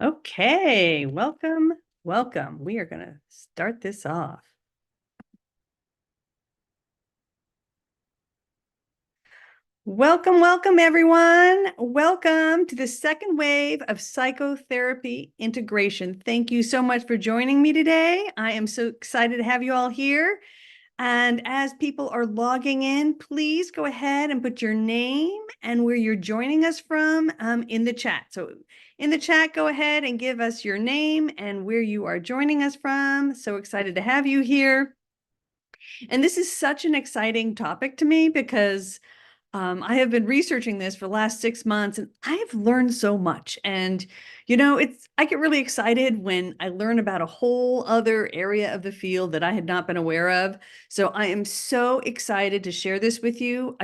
Okay, welcome, welcome. We are going to start this off. Welcome, welcome, everyone. Welcome to the second wave of psychotherapy integration. Thank you so much for joining me today. I am so excited to have you all here. And as people are logging in, please go ahead and put your name and where you're joining us from in the chat. So in the chat, go ahead and give us your name and where you are joining us from. So excited to have you here. And this is such an exciting topic to me because I have been researching this for the last 6 months and I have learned so much. And, I get really excited when I learn about a whole other area of the field that I had not been aware of. So I am so excited to share this with you.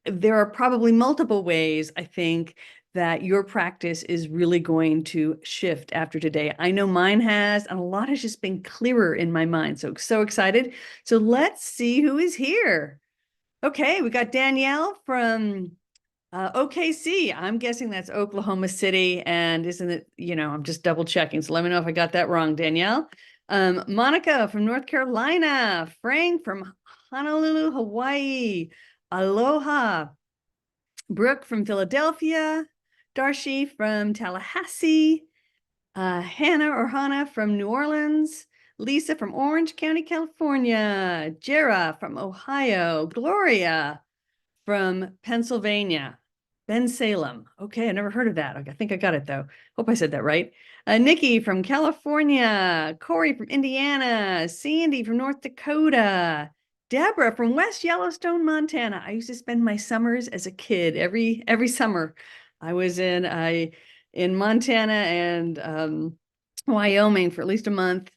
There are probably multiple ways I think that your practice is really going to shift after today. I know mine has, and a lot has just been clearer in my mind. So excited. So let's see who is here. Okay, we got Danielle from OKC. I'm guessing that's Oklahoma City, and isn't it? I'm just double checking. So let me know if I got that wrong, Danielle. Monica from North Carolina. Frank from Honolulu, Hawaii. Aloha. Brooke from Philadelphia. Darshi from Tallahassee. Hannah or Hannah from New Orleans. Lisa from Orange County, California. Jera from Ohio. Gloria from Pennsylvania. Ben Salem. Okay, I never heard of that. I think I got it though. Hope I said that right. Nikki from California. Corey from Indiana. Sandy from North Dakota. Deborah from West Yellowstone, Montana. I used to spend my summers as a kid. Every summer, I was in Montana and Wyoming for at least a month.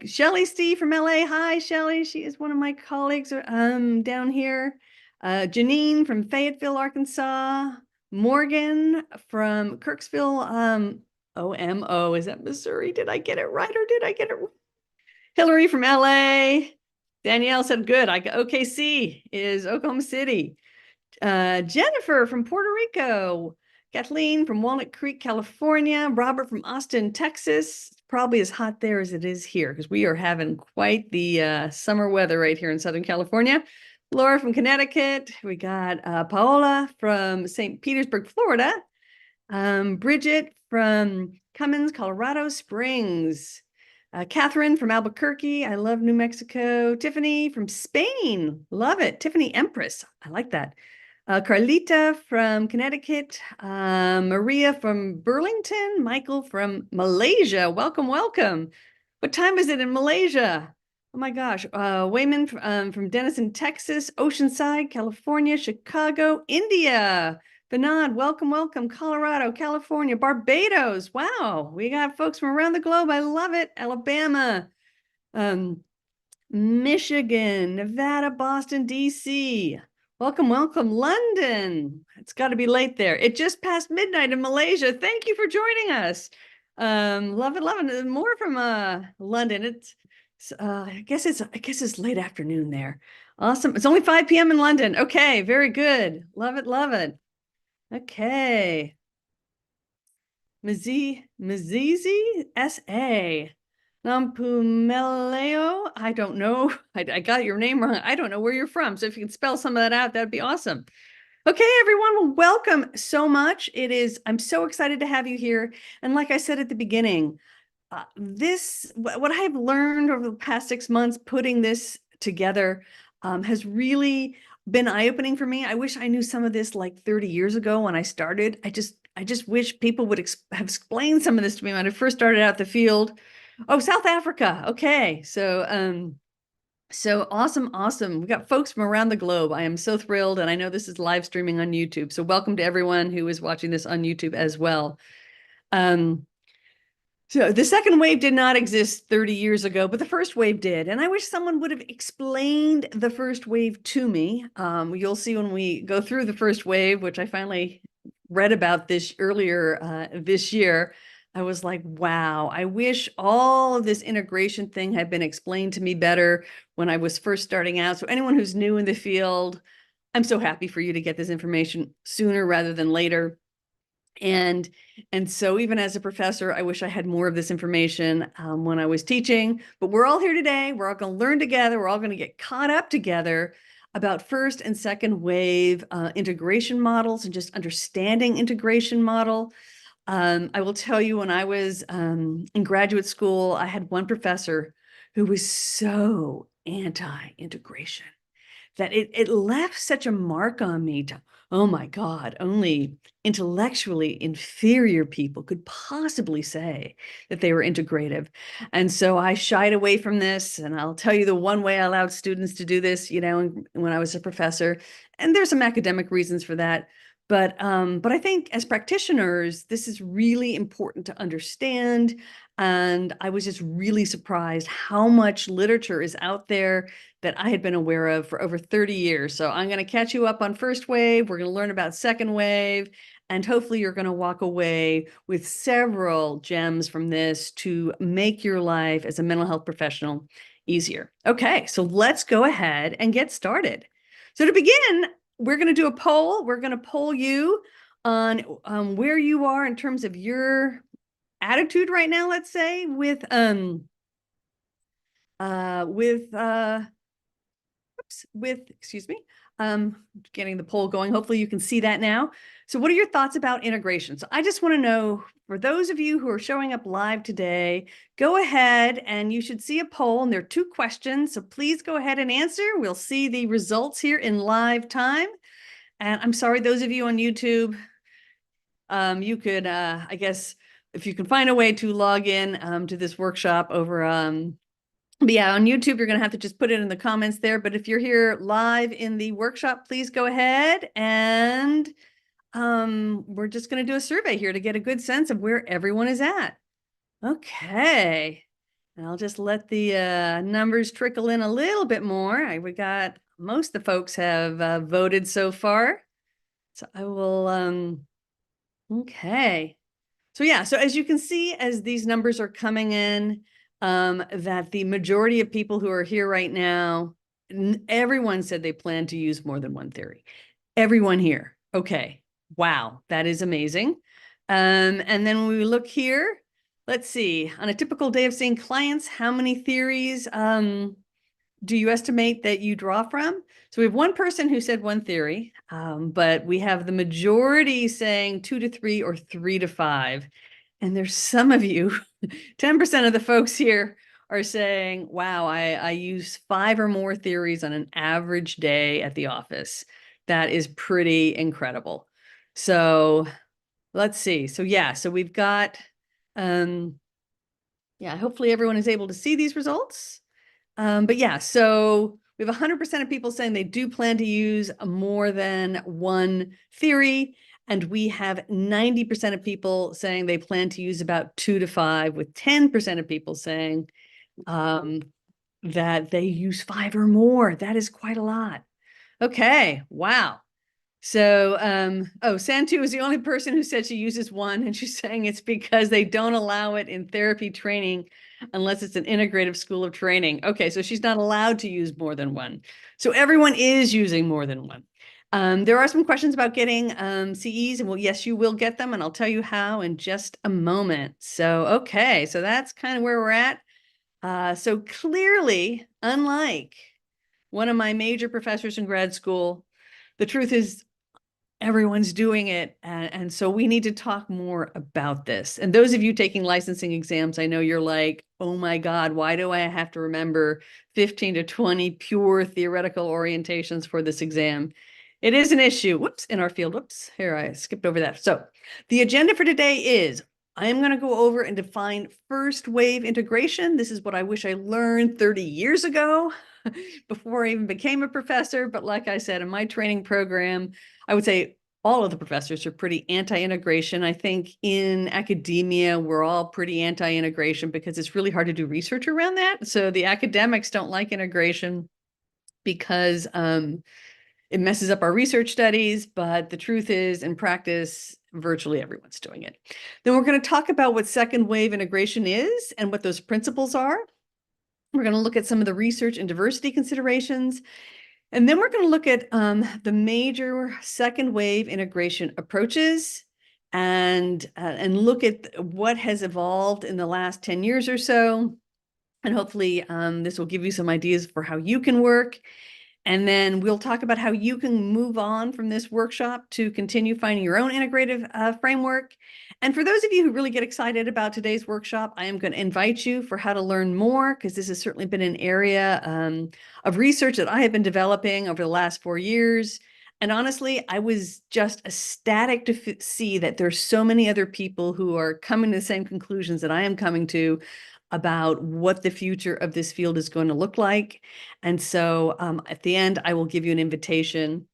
Shelly Steve from LA. Hi, Shelly. She is one of my colleagues down here. Janine from Fayetteville, Arkansas. Morgan from Kirksville, OMO. Is that Missouri? Did I get it right or did I get it wrong? Hillary from LA. Danielle said good. OKC is Oklahoma City. Jennifer from Puerto Rico. Kathleen from Walnut Creek, California. Robert from Austin, Texas. Probably as hot there as it is here because we are having quite the summer weather right here in Southern California. Laura from Connecticut. We got Paola from St. Petersburg, Florida. Bridget from Cummins, Colorado Springs. Catherine from Albuquerque. I love New Mexico. Tiffany from Spain. Love it. Tiffany Empress. I like that. Carlita from Connecticut. Maria from Burlington. Michael from Malaysia. Welcome, welcome. What time is it in Malaysia? Oh my gosh. Wayman from Denison, Texas. Oceanside, California. Chicago, India. Vinod, welcome, welcome. Colorado, California, Barbados. Wow, we got folks from around the globe. I love it. Alabama, Michigan, Nevada, Boston, DC. Welcome, welcome. London. It's got to be late there. It just passed midnight in Malaysia. Thank you for joining us. Love it, love it. More from London. I guess it's late afternoon there. Awesome. It's only 5 p.m. in London. Okay, very good. Love it, love it. Okay. Mazizi S.A. Nampumeleo. I don't know. I got your name wrong. I don't know where you're from. So if you can spell some of that out, that'd be awesome. Okay, everyone. Well, welcome so much. I'm so excited to have you here. And like I said at the beginning, what I've learned over the past 6 months putting this together has really been eye-opening for me. I wish I knew some of this like 30 years ago when I started. I just wish people would have explained some of this to me when I first started out the field. Oh, South Africa. Okay. So awesome, awesome. We got folks from around the globe. I am so thrilled. And I know this is live streaming on YouTube. So welcome to everyone who is watching this on YouTube as well. So the second wave did not exist 30 years ago, but the first wave did. And I wish someone would have explained the first wave to me. You'll see when we go through the first wave, which I finally read about this earlier this year. I was like, wow, I wish all of this integration thing had been explained to me better when I was first starting out. So anyone who's new in the field, I'm so happy for you to get this information sooner rather than later. And so even as a professor, I wish I had more of this information when I was teaching, but we're all here today. We're all going to learn together. We're all going to get caught up together about first and second wave integration models and just understanding integration model. I will tell you, when I was in graduate school, I had one professor who was so anti-integration that it left such a mark on me to, oh my God, only intellectually inferior people could possibly say that they were integrative. And so I shied away from this. And I'll tell you the one way I allowed students to do this, when I was a professor, and there's some academic reasons for that. But I think as practitioners, this is really important to understand. And I was just really surprised how much literature is out there that I had been aware of for over 30 years. So I'm going to catch you up on first wave. We're going to learn about second wave, and hopefully you're going to walk away with several gems from this to make your life as a mental health professional easier. Okay, so let's go ahead and get started. So to begin, we're going to do a poll. We're going to poll you on where you are in terms of your attitude right now, let's say, with excuse me, getting the poll going. Hopefully you can see that now. So what are your thoughts about integration? So I just want to know, for those of you who are showing up live today, go ahead and you should see a poll, and there are 2 questions. So please go ahead and answer. We'll see the results here in live time. And I'm sorry, those of you on YouTube, you could, I guess, if you can find a way to log in to this workshop over but yeah, on YouTube, you're going to have to just put it in the comments there. But if you're here live in the workshop, please go ahead. And we're just going to do a survey here to get a good sense of where everyone is at. Okay. And I'll just let the numbers trickle in a little bit more. We got, most of the folks have voted so far. So I will, okay. So yeah, so as you can see, as these numbers are coming in, that the majority of people who are here right now, everyone said they plan to use more than one theory. Everyone here. Okay. Wow. That is amazing. And then when we look here, let's see, on a typical day of seeing clients, how many theories do you estimate that you draw from? So we have one person who said one theory, but we have the majority saying 2 to 3 or 3 to 5. And there's some of you, 10% of the folks here are saying, wow, I use 5 or more theories on an average day at the office. That is pretty incredible. So let's see. So yeah, so we've got, yeah, hopefully everyone is able to see these results. But yeah, so we have 100% of people saying they do plan to use more than one theory. And we have 90% of people saying they plan to use about 2 to 5, with 10% of people saying that they use 5 or more. That is quite a lot. Okay, wow. So, oh, Santu is the only person who said she uses one, and she's saying it's because they don't allow it in therapy training unless it's an integrative school of training. Okay, so she's not allowed to use more than one. So everyone is using more than one. There are some questions about getting CEs, and well, yes, you will get them, and I'll tell you how in just a moment. So, okay, so that's kind of where we're at. So clearly, unlike one of my major professors in grad school, the truth is everyone's doing it. And so we need to talk more about this. And those of you taking licensing exams, I know you're like, oh my God, why do I have to remember 15 to 20 pure theoretical orientations for this exam? It is an issue. Whoops, in our field. Whoops, here I skipped over that. So the agenda for today is I'm going to go over and define first wave integration. This is what I wish I learned 30 years ago before I even became a professor. But like I said, in my training program, I would say all of the professors are pretty anti-integration. I think in academia, we're all pretty anti-integration because it's really hard to do research around that. So the academics don't like integration because it messes up our research studies. But the truth is, in practice, virtually everyone's doing it. Then we're going to talk about what second wave integration is and what those principles are. We're going to look at some of the research and diversity considerations. And then we're going to look at the major second wave integration approaches. and look at what has evolved in the last 10 years or so. And hopefully this will give you some ideas for how you can work. And then we'll talk about how you can move on from this workshop to continue finding your own integrative framework. And for those of you who really get excited about today's workshop, I am going to invite you for how to learn more, because this has certainly been an area of research that I have been developing over the last 4 years. And honestly, I was just ecstatic to see that there's so many other people who are coming to the same conclusions that I am coming to about what the future of this field is going to look like. And so at the end, I will give you an invitation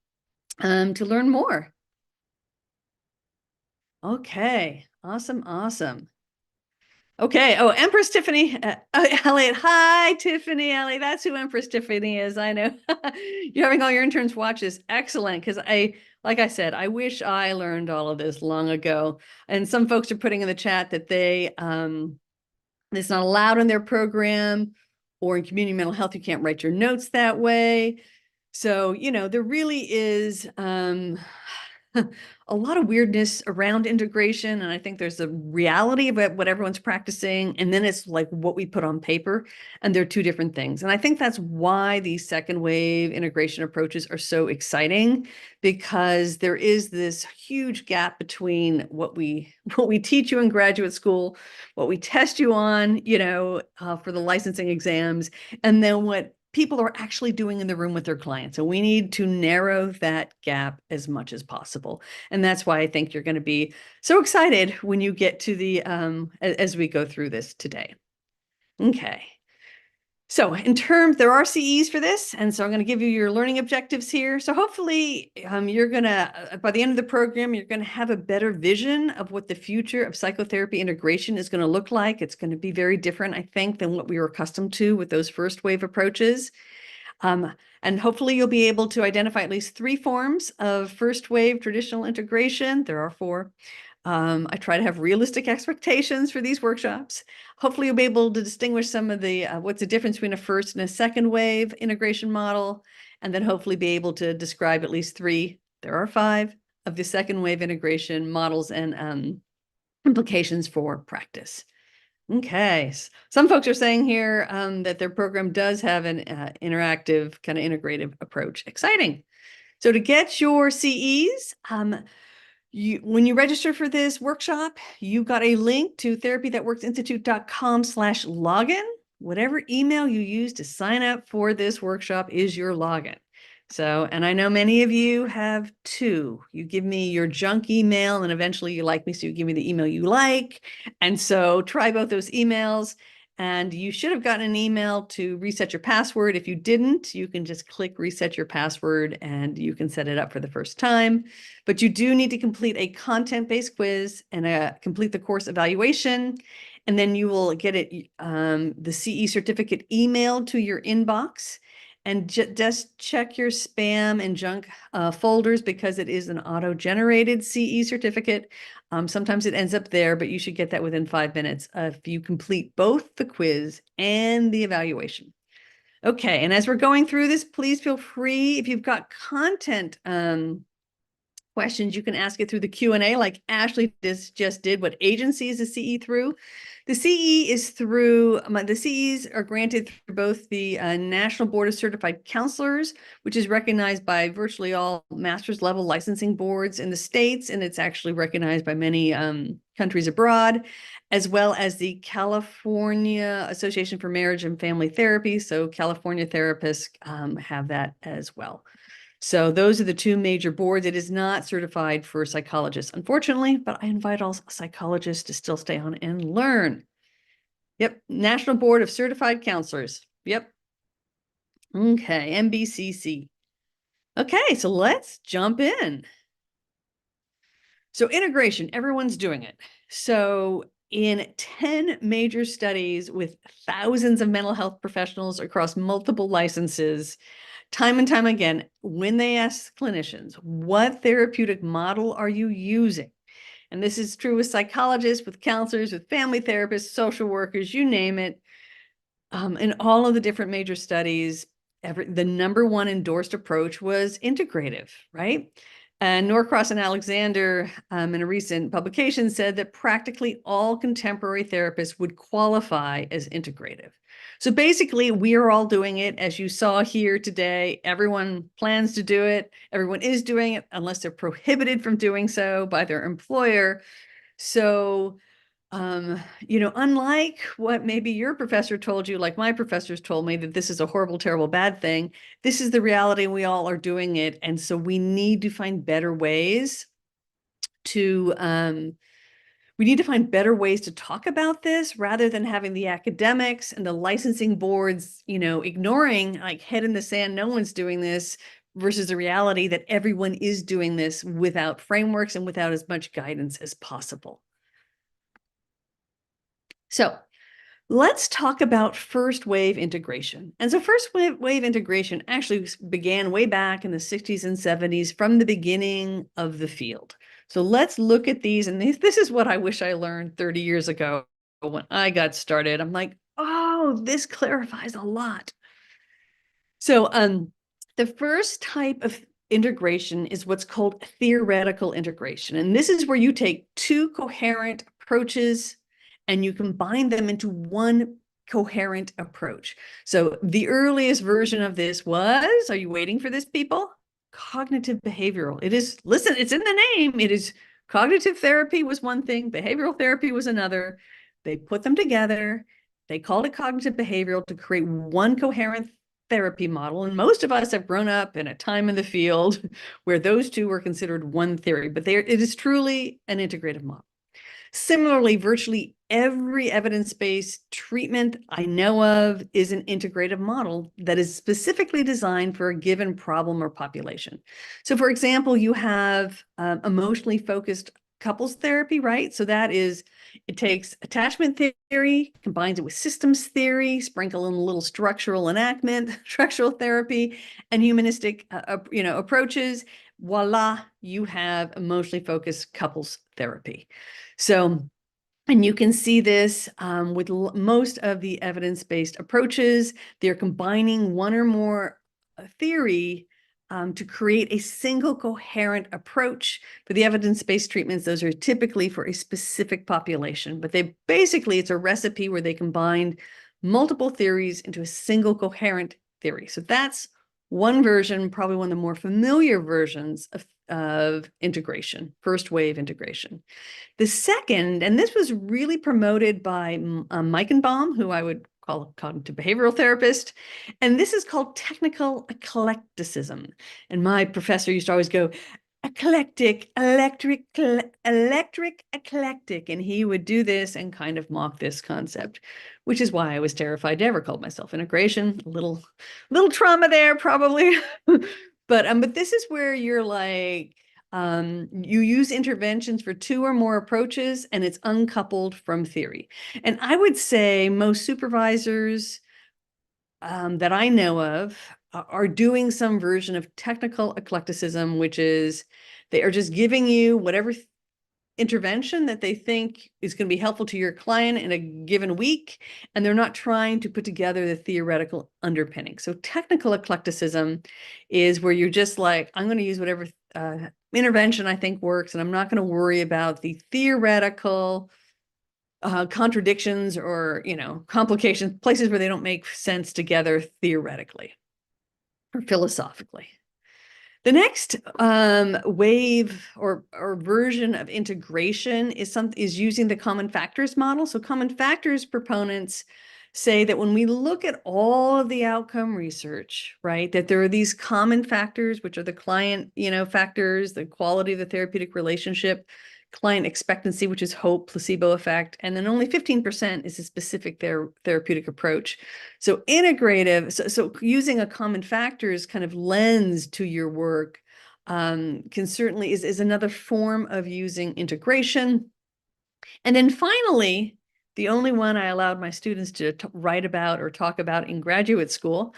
to learn more. Okay, awesome, awesome. Okay, oh, Empress Tiffany, Elliot, hi, Tiffany, Elliot, that's who Empress Tiffany is, I know. You're having all your interns watch this, excellent, because like I said, I wish I learned all of this long ago. And some folks are putting in the chat that it's not allowed in their program, or in community mental health, you can't write your notes that way. So, there really is a lot of weirdness around integration. And I think there's a reality of what everyone's practicing. And then it's like what we put on paper, and they're two different things. And I think that's why these second wave integration approaches are so exciting, because there is this huge gap between what we teach you in graduate school, what we test you on, for the licensing exams, and then what people are actually doing in the room with their clients. And we need to narrow that gap as much as possible. And that's why I think you're going to be so excited when you get to as we go through this today. Okay. So there are CEs for this. And so I'm going to give you your learning objectives here. So hopefully you're going to, by the end of the program, you're going to have a better vision of what the future of psychotherapy integration is going to look like. It's going to be very different, I think, than what we were accustomed to with those first wave approaches. And hopefully you'll be able to identify at least 3 forms of first wave traditional integration. There are 4. I try to have realistic expectations for these workshops. Hopefully you'll be able to distinguish some of the, what's the difference between a first and a second wave integration model, and then hopefully be able to describe at least 3, there are 5, of the second wave integration models and implications for practice. Okay, some folks are saying here that their program does have an interactive kind of integrative approach. Exciting. So to get your CEs, when you register for this workshop, you got a link to therapythatworksinstitute.com/login. Whatever email you use to sign up for this workshop is your login. So, and I know many of you have 2. You give me your junk email, and eventually you like me, so you give me the email you like. And so try both those emails. And you should have gotten an email to reset your password. If you didn't, you can just click reset your password and you can set it up for the first time. But you do need to complete a content-based quiz and complete the course evaluation. And then you will get the CE certificate emailed to your inbox. And just check your spam and junk folders, because it is an auto-generated CE certificate. Sometimes it ends up there, but you should get that within 5 minutes if you complete both the quiz and the evaluation. Okay, and as we're going through this, please feel free, if you've got content questions, you can ask it through the Q&A like Ashley just did. What agency is the CE through? The CE is through, the CEs are granted through both the National Board of Certified Counselors, which is recognized by virtually all master's level licensing boards in the States, and it's actually recognized by many countries abroad, as well as the California Association for Marriage and Family Therapy. So California therapists have that as well. So those are the 2 major boards. It is not certified for psychologists, unfortunately, but I invite all psychologists to still stay on and learn. Yep, National Board of Certified Counselors. Yep. Okay, NBCC. Okay, so let's jump in. So integration, everyone's doing it. So in 10 major studies with thousands of mental health professionals across multiple licenses, time and time again, when they ask clinicians, what therapeutic model are you using? And this is true with psychologists, with counselors, with family therapists, social workers, you name it. In all of the different major studies, the number 1 endorsed approach was integrative, right? And Norcross and Alexander, in a recent publication, said that practically all contemporary therapists would qualify as integrative. So basically, we are all doing it. As you saw here today, everyone plans to do it. Everyone is doing it unless they're prohibited from doing so by their employer. So unlike what maybe your professor told you, like my professors told me that this is a horrible, terrible, bad thing, this is the reality and we all are doing it. And so we need to find better ways to, talk about this rather than having the academics and the licensing boards, ignoring like head in the sand, no one's doing this, versus the reality that everyone is doing this without frameworks and without as much guidance as possible. So let's talk about first wave integration. And so first wave integration actually began way back in the 60s and 70s from the beginning of the field. So let's look at these. And this is what I wish I learned 30 years ago when I got started. I'm like, oh, this clarifies a lot. So the first type of integration is what's called theoretical integration. And this is where you take two coherent approaches and you combine them into one coherent approach. So the earliest version of this was, are you waiting for this, people? Cognitive behavioral. It is, listen, it's in the name. It is cognitive therapy was one thing, behavioral therapy was another. They put them together. They called it cognitive behavioral to create one coherent therapy model. And most of us have grown up in a time in the field where those two were considered one theory, but it is truly an integrative model. Similarly, virtually every evidence-based treatment I know of is an integrative model that is specifically designed for a given problem or population. So for example, you have emotionally focused couples therapy, right? So that is, it takes attachment theory, combines it with systems theory, sprinkle in a little structural enactment, structural therapy, and humanistic approaches. Voila, you have emotionally focused couples therapy. So, and you can see this with most of the evidence-based approaches. They're combining one or more theory to create a single coherent approach. For the evidence-based treatments, those are typically for a specific population, but it's a recipe where they combine multiple theories into a single coherent theory. So that's one version, probably one of the more familiar versions of integration, first wave integration. The second, and this was really promoted by Meichenbaum, who I would call a cognitive behavioral therapist, and this is called technical eclecticism. And my professor used to always go, eclectic, electric, eclectic, and he would do this and kind of mock this concept, which is why I was terrified to ever call myself integration. A little trauma there, probably. But this is where you're like, you use interventions for two or more approaches, and it's uncoupled from theory. And I would say most supervisors that I know of are doing some version of technical eclecticism, which is they are just giving you whatever intervention that they think is going to be helpful to your client in a given week, and they're not trying to put together the theoretical underpinning. So technical eclecticism is where you're just like, I'm going to use whatever intervention I think works, and I'm not going to worry about the theoretical contradictions or, complications, places where they don't make sense together theoretically or philosophically. The next wave or version of integration is using the common factors model. So common factors proponents say that when we look at all of the outcome research, right, that there are these common factors, which are the client, factors, the quality of the therapeutic relationship, client expectancy, which is hope, placebo effect, and then only 15% is a specific therapeutic approach. So integrative, so using a common factors kind of lens to your work can certainly is another form of using integration. And then finally, the only one I allowed my students to write about or talk about in graduate school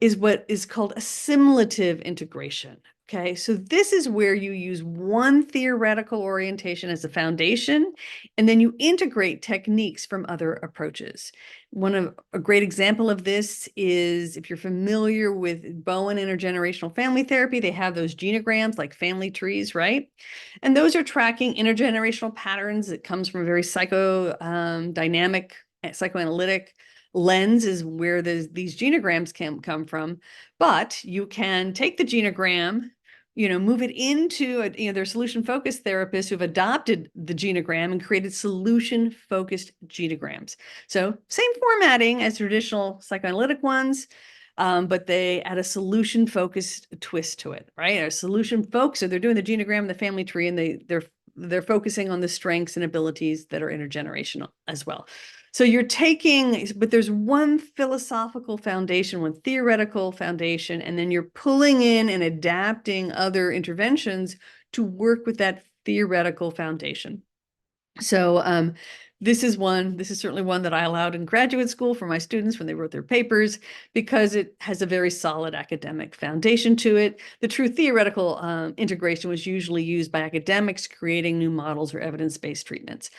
is what is called assimilative integration. Okay, so this is where you use one theoretical orientation as a foundation, and then you integrate techniques from other approaches. A great example of this is if you're familiar with Bowen intergenerational family therapy, they have those genograms like family trees, right? And those are tracking intergenerational patterns. It comes from a very dynamic, psychoanalytic lens is where these genograms can come from. But you can take the genogram, move it into there's solution-focused therapists who've adopted the genogram and created solution-focused genograms. So same formatting as traditional psychoanalytic ones, but they add a solution-focused twist to it, right? A solution focus, so they're doing the genogram and the family tree, and they're focusing on the strengths and abilities that are intergenerational as well. So you're taking, but there's one philosophical foundation, one theoretical foundation, and then you're pulling in and adapting other interventions to work with that theoretical foundation. So this is certainly one that I allowed in graduate school for my students when they wrote their papers, because it has a very solid academic foundation to it. The true theoretical integration was usually used by academics creating new models or evidence-based treatments.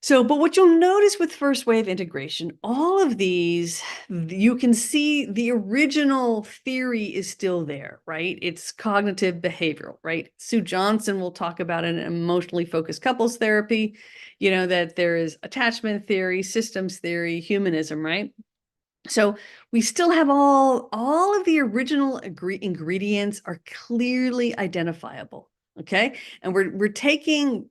So, but what you'll notice with first wave integration, all of these, you can see the original theory is still there, right? It's cognitive behavioral, right? Sue Johnson will talk about an emotionally focused couples therapy, that there is attachment theory, systems theory, humanism, right? So we still have all of the original ingredients are clearly identifiable, okay? And we're taking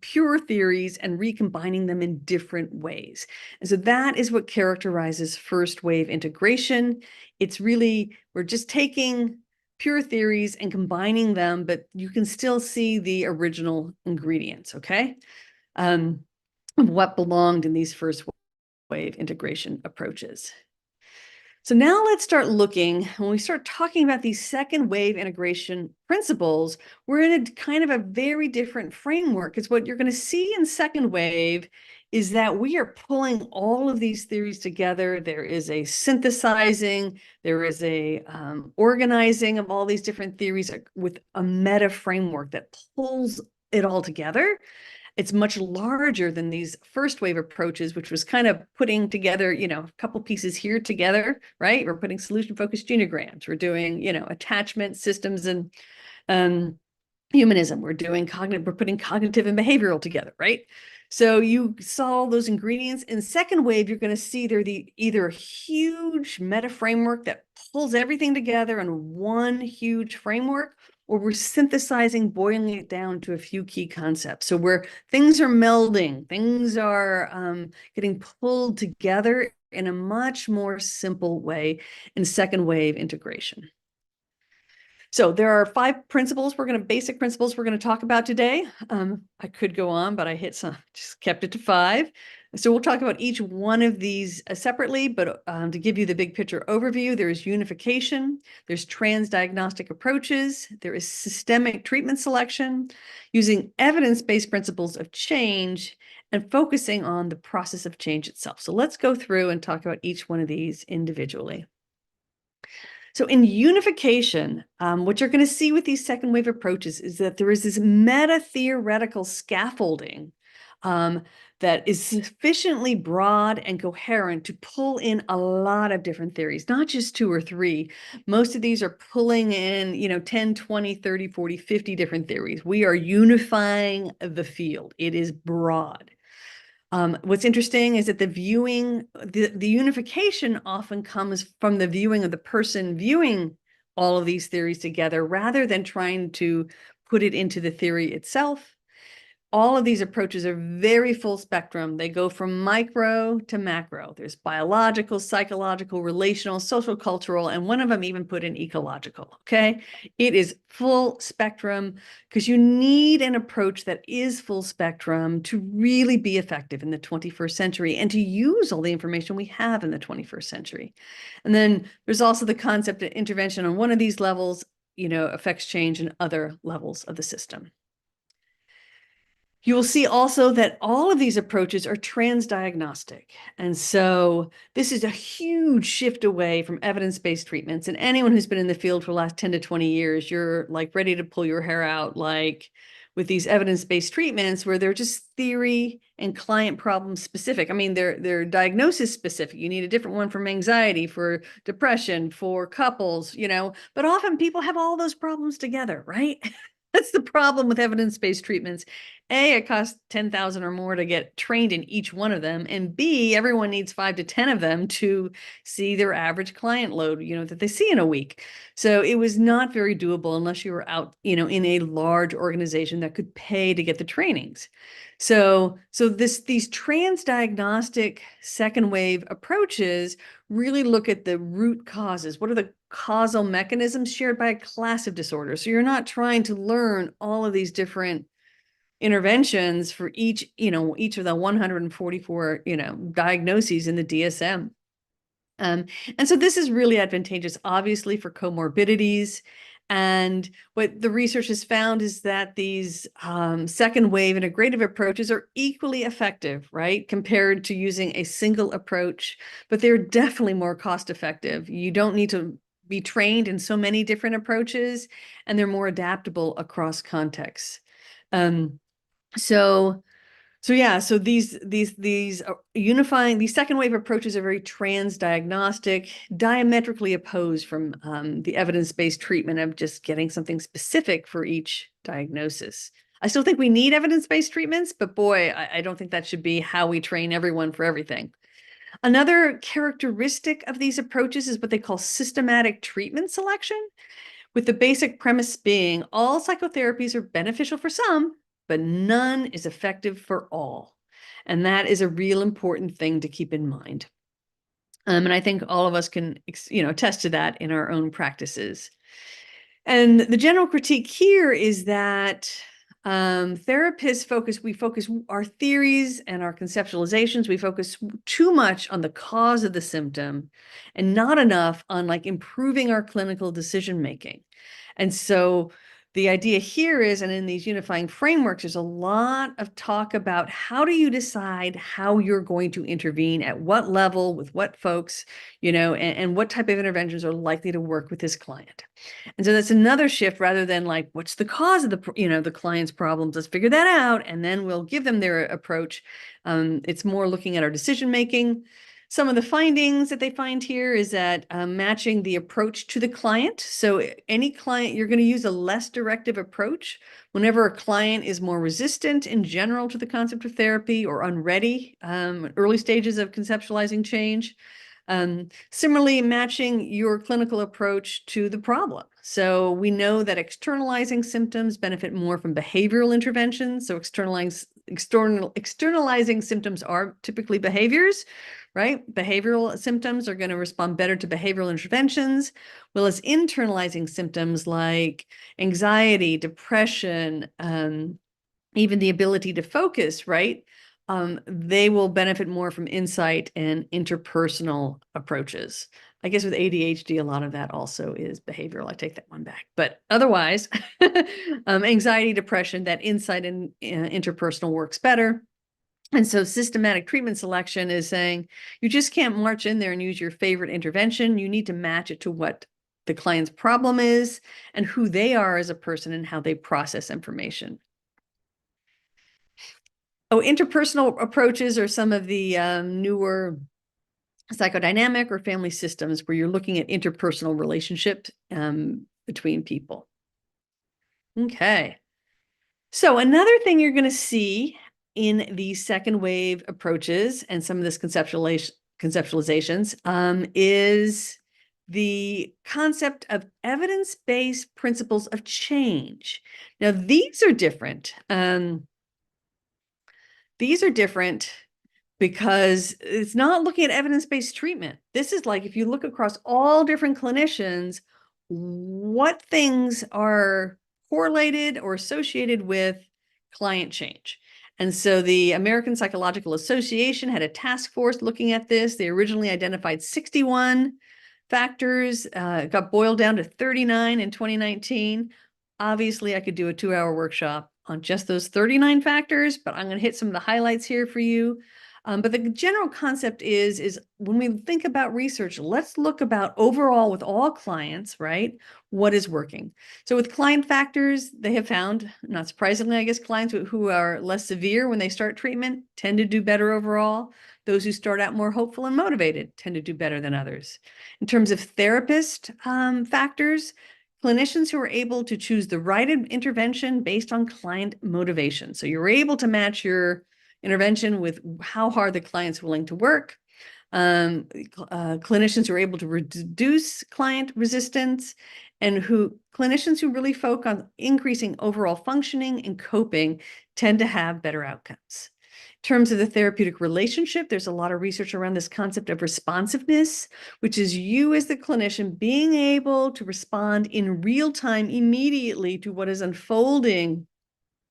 pure theories and recombining them in different ways. And so that is what characterizes first wave integration. It's really, we're just taking pure theories and combining them, but you can still see the original ingredients, okay? Of what belonged in these first wave integration approaches. So now let's start looking, when we start talking about these second wave integration principles, we're in a kind of a very different framework. Because what you're going to see in second wave is that we are pulling all of these theories together. There is a synthesizing, there is a organizing of all these different theories with a meta framework that pulls it all together. It's much larger than these first wave approaches, which was kind of putting together, a couple pieces here together, right? We're putting solution-focused genograms. We're doing, attachment systems and humanism. We're putting cognitive and behavioral together, right? So you saw all those ingredients. In second wave, you're going to see they're either a huge meta framework that pulls everything together in one huge framework, or we're synthesizing, boiling it down to a few key concepts. So where things are melding, things are getting pulled together in a much more simple way in second wave integration. So there are 5 principles basic principles we're going to talk about today. I could go on, but I just kept it to 5. So we'll talk about each one of these separately, but to give you the big picture overview, there's unification, there's transdiagnostic approaches, there is systemic treatment selection, using evidence-based principles of change, and focusing on the process of change itself. So let's go through and talk about each one of these individually. So in unification, what you're going to see with these second wave approaches is that there is this meta-theoretical scaffolding that is sufficiently broad and coherent to pull in a lot of different theories, not just 2 or 3. Most of these are pulling in, 10, 20, 30, 40, 50 different theories. We are unifying the field. It is broad. What's interesting is that the unification often comes from the viewing of the person viewing all of these theories together, rather than trying to put it into the theory itself. All of these approaches are very full spectrum. They go from micro to macro. There's biological, psychological, relational, social, cultural, and one of them even put in ecological, okay? It is full spectrum because you need an approach that is full spectrum to really be effective in the 21st century and to use all the information we have in the 21st century. And then there's also the concept that intervention on one of these levels, affects change in other levels of the system. You will see also that all of these approaches are transdiagnostic. And so this is a huge shift away from evidence-based treatments. And anyone who's been in the field for the last 10 to 20 years, you're like ready to pull your hair out, like with these evidence-based treatments where they're just theory and client problem specific. I mean, they're diagnosis specific. You need a different one from anxiety, for depression, for couples, but often people have all those problems together, right? That's the problem with evidence-based treatments. A, it costs 10,000 or more to get trained in each one of them. And B, everyone needs 5 to 10 of them to see their average client load, that they see in a week. So it was not very doable unless you were out, in a large organization that could pay to get the trainings. So these transdiagnostic second wave approaches really look at the root causes. What are the causal mechanisms shared by a class of disorders? So you're not trying to learn all of these different interventions for each of the 144, diagnoses in the DSM. And so this is really advantageous, obviously, for comorbidities. And what the research has found is that these second wave integrative approaches are equally effective, right, compared to using a single approach, but they're definitely more cost effective. You don't need to be trained in so many different approaches, and they're more adaptable across contexts. So these unifying, these second wave approaches are very transdiagnostic, diametrically opposed from the evidence-based treatment of just getting something specific for each diagnosis. I still think we need evidence-based treatments, but boy, I don't think that should be how we train everyone for everything. Another characteristic of these approaches is what they call systematic treatment selection, with the basic premise being all psychotherapies are beneficial for some, but none is effective for all. And that is a real important thing to keep in mind. And I think all of us can, attest to that in our own practices. And the general critique here is that therapists we focus our theories and our conceptualizations, we focus too much on the cause of the symptom and not enough on like improving our clinical decision making. And so the idea here is, and in these unifying frameworks, there's a lot of talk about how do you decide how you're going to intervene, at what level, with what folks, and what type of interventions are likely to work with this client. And so that's another shift, rather than like, what's the cause of the client's problems? Let's figure that out, and then we'll give them their approach. It's more looking at our decision making. Some of the findings that they find here is that matching the approach to the client. So any client, you're going to use a less directive approach. Whenever a client is more resistant in general to the concept of therapy or unready, early stages of conceptualizing change. Similarly, matching your clinical approach to the problem. So we know that externalizing symptoms benefit more from behavioral interventions. So externalizing symptoms are typically behaviors, right? Behavioral symptoms are going to respond better to behavioral interventions, whereas internalizing symptoms like anxiety, depression, even the ability to focus, right? They will benefit more from insight and interpersonal approaches. I guess with ADHD, a lot of that also is behavioral. I take that one back. But otherwise, anxiety, depression, that insight and interpersonal works better. And so systematic treatment selection is saying you just can't march in there and use your favorite intervention. You need to match it to what the client's problem is and who they are as a person and how they process information. Oh, interpersonal approaches are some of the newer psychodynamic or family systems where you're looking at interpersonal relationships between people. Okay. So another thing you're going to see in the second wave approaches and some of this conceptualizations is the concept of evidence-based principles of change. Now, these are different. These are different because it's not looking at evidence-based treatment. This is like, if you look across all different clinicians, what things are correlated or associated with client change. And so the American Psychological Association had a task force looking at this. They originally identified 61 factors, got boiled down to 39 in 2019. Obviously, I could do a 2-hour workshop on just those 39 factors, but I'm going to hit some of the highlights here for you. But the general concept is when we think about research, let's look about overall with all clients, right? What is working? So with client factors, they have found, not surprisingly, I guess, clients who are less severe when they start treatment tend to do better overall. Those who start out more hopeful and motivated tend to do better than others. In terms of therapist factors, clinicians who are able to choose the right intervention based on client motivation. So you're able to match your intervention with how hard the client's willing to work. Clinicians who are able to reduce client resistance, and clinicians who really focus on increasing overall functioning and coping tend to have better outcomes. In terms of the therapeutic relationship, there's a lot of research around this concept of responsiveness, which is you as the clinician being able to respond in real time immediately to what is unfolding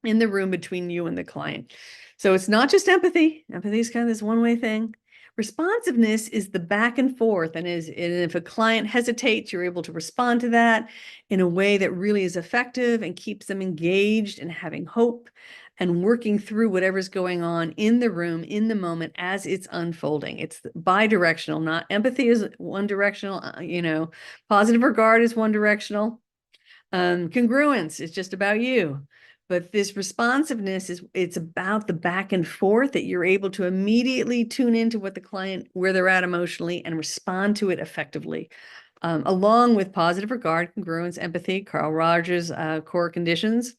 in the room between you and the client. So it's not just empathy. Empathy is kind of this one-way thing. Responsiveness is the back and forth, and if a client hesitates, you're able to respond to that in a way that really is effective and keeps them engaged and having hope and working through whatever's going on in the room, in the moment, as it's unfolding. It's bi-directional, not empathy is one directional, positive regard is one directional. Congruence is just about you. But this responsiveness it's about the back and forth that you're able to immediately tune into what the client, where they're at emotionally, and respond to it effectively. Along with positive regard, congruence, empathy, Carl Rogers' core conditions.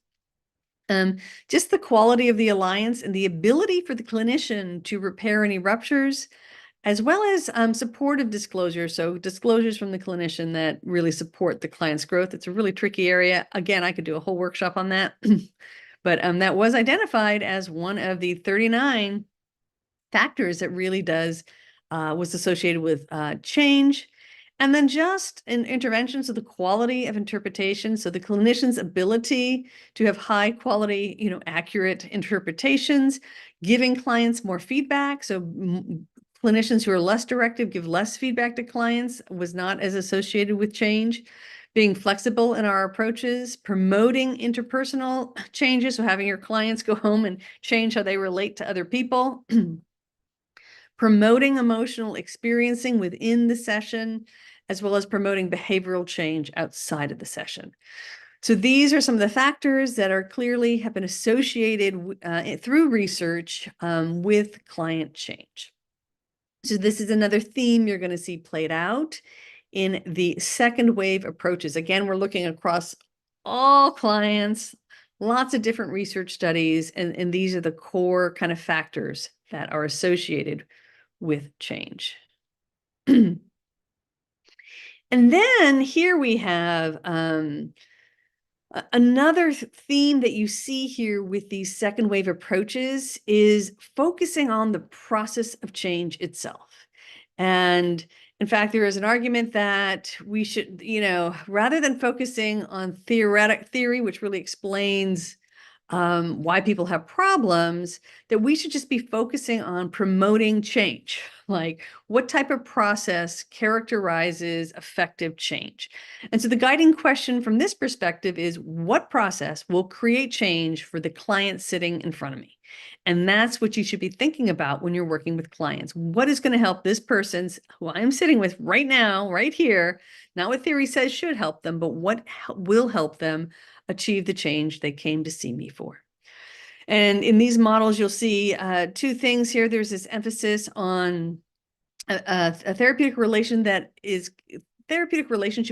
Just the quality of the alliance and the ability for the clinician to repair any ruptures, as well as supportive disclosure. So disclosures from the clinician that really support the client's growth. It's a really tricky area. Again, I could do a whole workshop on that, but that was identified as one of the 39 factors that really was associated with change. And then just in interventions of the quality of interpretation. So the clinician's ability to have high quality, accurate interpretations, giving clients more feedback. So clinicians who are less directive give less feedback to clients was not as associated with change. Being flexible in our approaches, promoting interpersonal changes, so having your clients go home and change how they relate to other people. Promoting emotional experiencing within the session, as well as promoting behavioral change outside of the session. So these are some of the factors that have been associated through research with client change. So this is another theme you're going to see played out in the second wave approaches. Again, we're looking across all clients, lots of different research studies, and these are the core kind of factors that are associated with change. And then here we have another theme that you see here with these second wave approaches is focusing on the process of change itself. And in fact, there is an argument that we should, rather than focusing on theory, which really explains why people have problems, that we should just be focusing on promoting change. Like, what type of process characterizes effective change? And so the guiding question from this perspective is, what process will create change for the client sitting in front of me? And that's what you should be thinking about when you're working with clients. What is going to help this person who I'm sitting with right now, right here, not what theory says should help them, but what will help them achieve the change they came to see me for. And in these models, you'll see two things here. There's this emphasis on a therapeutic relationship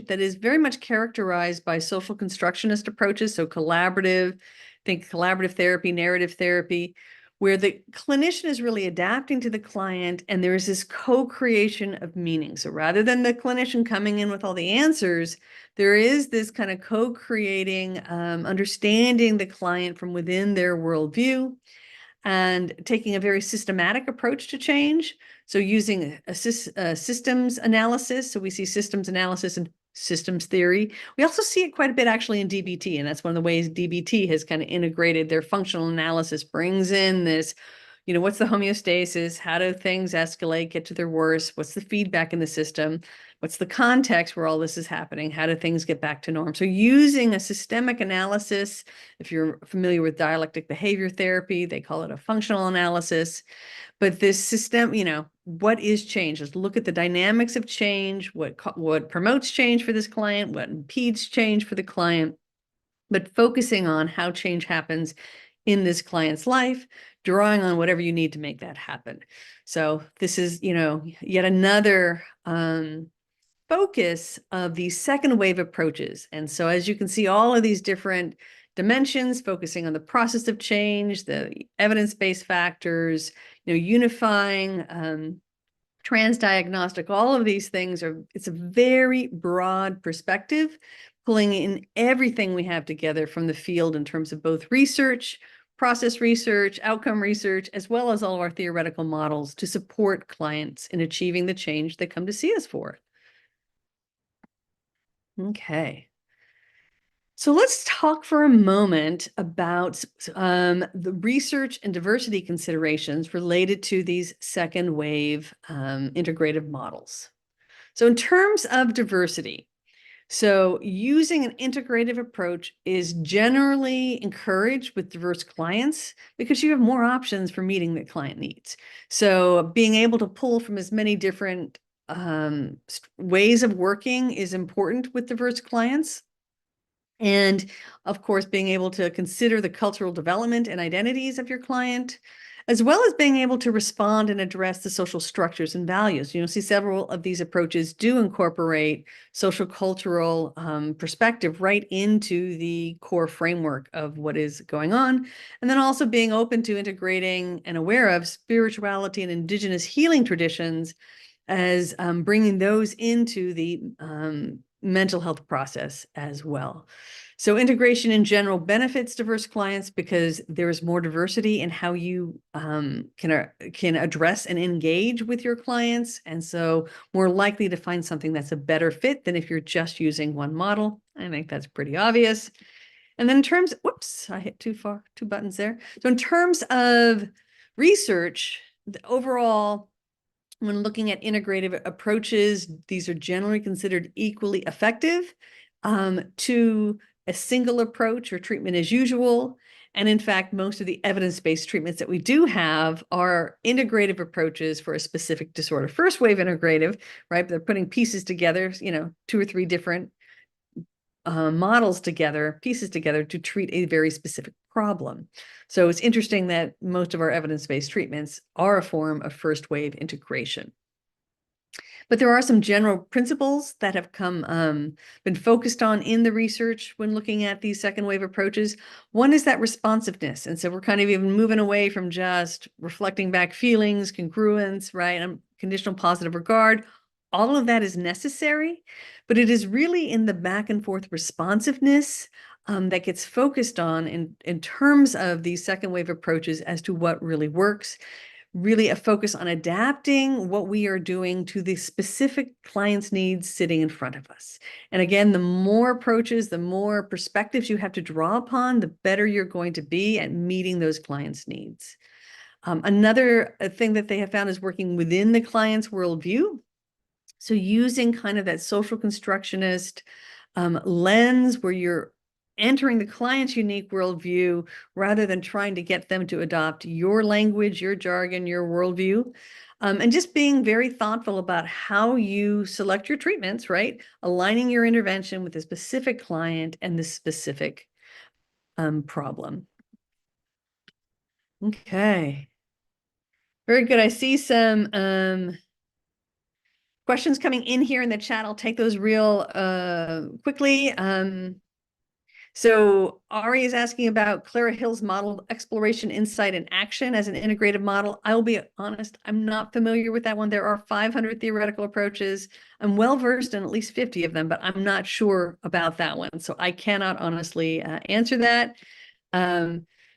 that is very much characterized by social constructionist approaches. So collaborative therapy, narrative therapy, where the clinician is really adapting to the client, and there is this co-creation of meaning. So rather than the clinician coming in with all the answers, there is this kind of co-creating, understanding the client from within their worldview, and taking a very systematic approach to change. So using a systems analysis. So we see systems analysis and systems theory. We also see it quite a bit actually in DBT. And that's one of the ways DBT has kind of integrated their functional analysis, brings in this what's the homeostasis? How do things escalate, get to their worst? What's the feedback in the system? What's the context where all this is happening? How do things get back to norm? So using a systemic analysis, if you're familiar with dialectic behavior therapy, they call it a functional analysis. But this system, what is change? Let's look at the dynamics of change, what promotes change for this client, what impedes change for the client, but focusing on how change happens in this client's life, drawing on whatever you need to make that happen. So this is, yet another focus of the second wave approaches. And so as you can see, all of these different dimensions focusing on the process of change, the evidence-based factors, unifying, transdiagnostic, all of these things it's a very broad perspective, pulling in everything we have together from the field in terms of both research, process research, outcome research, as well as all of our theoretical models to support clients in achieving the change they come to see us for. Okay. So let's talk for a moment about the research and diversity considerations related to these second wave integrative models. So in terms of diversity, so using an integrative approach is generally encouraged with diverse clients because you have more options for meeting the client needs. So being able to pull from as many different ways of working is important with diverse clients. And of course, being able to consider the cultural development and identities of your client, as well as being able to respond and address the social structures and values. See several of these approaches do incorporate social cultural perspective right into the core framework of what is going on. And then also being open to integrating and aware of spirituality and indigenous healing traditions as bringing those into the mental health process as well. So integration in general benefits diverse clients because there is more diversity in how you can address and engage with your clients. And so more likely to find something that's a better fit than if you're just using one model. I think that's pretty obvious. And then in terms, whoops, I hit two buttons there. So in terms of research, the overall, when looking at integrative approaches, these are generally considered equally effective to a single approach or treatment as usual. And in fact, most of the evidence-based treatments that we do have are integrative approaches for a specific disorder. First wave integrative, right? They're putting pieces together, two or three different models together, pieces together to treat a very specific problem. So it's interesting that most of our evidence-based treatments are a form of first wave integration. But there are some general principles that have been focused on in the research when looking at these second wave approaches. One is that responsiveness. And so we're kind of even moving away from just reflecting back feelings, congruence, right? Conditional positive regard. All of that is necessary, but it is really in the back and forth responsiveness that gets focused on in terms of these second wave approaches as to what really works. Really a focus on adapting what we are doing to the specific client's needs sitting in front of us. And again, the more approaches, the more perspectives you have to draw upon, the better you're going to be at meeting those clients' needs. Another thing that they have found is working within the client's worldview. So using kind of that social constructionist lens where you're entering the client's unique worldview rather than trying to get them to adopt your language, your jargon, your worldview, and just being very thoughtful about how you select your treatments, right? Aligning your intervention with a specific client and the specific problem. Okay. Very good. I see some questions coming in here in the chat. I'll take those real quickly. So Ari is asking about Clara Hill's model, exploration, insight, and action as an integrative model. I will be honest, I'm not familiar with that one. There are 500 theoretical approaches. I'm well-versed in at least 50 of them, but I'm not sure about that one. So I cannot honestly answer that.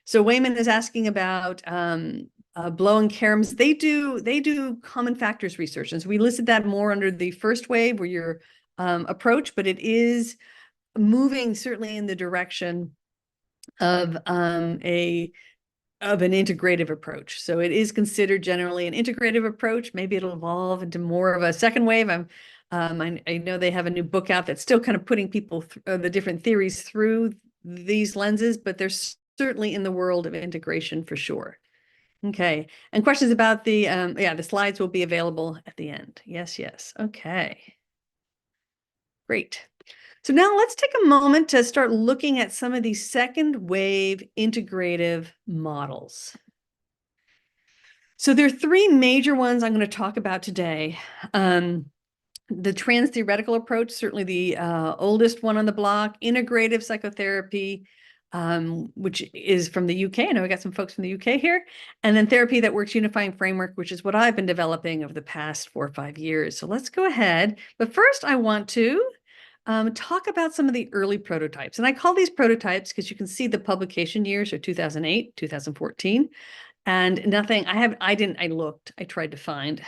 So Wayman is asking about Blow and Karam's. They do common factors research. And so we listed that more under the first wave where your approach, but it is moving certainly in the direction of a of an integrative approach. So it is considered generally an integrative approach. Maybe it'll evolve into more of a second wave. I know they have a new book out that's still kind of putting people the different theories through these lenses, but they're certainly in the world of integration for sure. Okay, and questions about the slides will be available at the end. Yes, yes. Okay, great. So now let's take a moment to start looking at some of these second wave integrative models. So there are three major ones I'm going to talk about today. The trans-theoretical approach, certainly the oldest one on the block, integrative psychotherapy, which is from the UK. I know we got some folks from the UK here. And then therapy that works unifying framework, which is what I've been developing over the past 4 or 5 years. So let's go ahead. But first, I want to talk about some of the early prototypes. And I call these prototypes because you can see the publication years are 2008, 2014. And nothing, I looked, I tried to find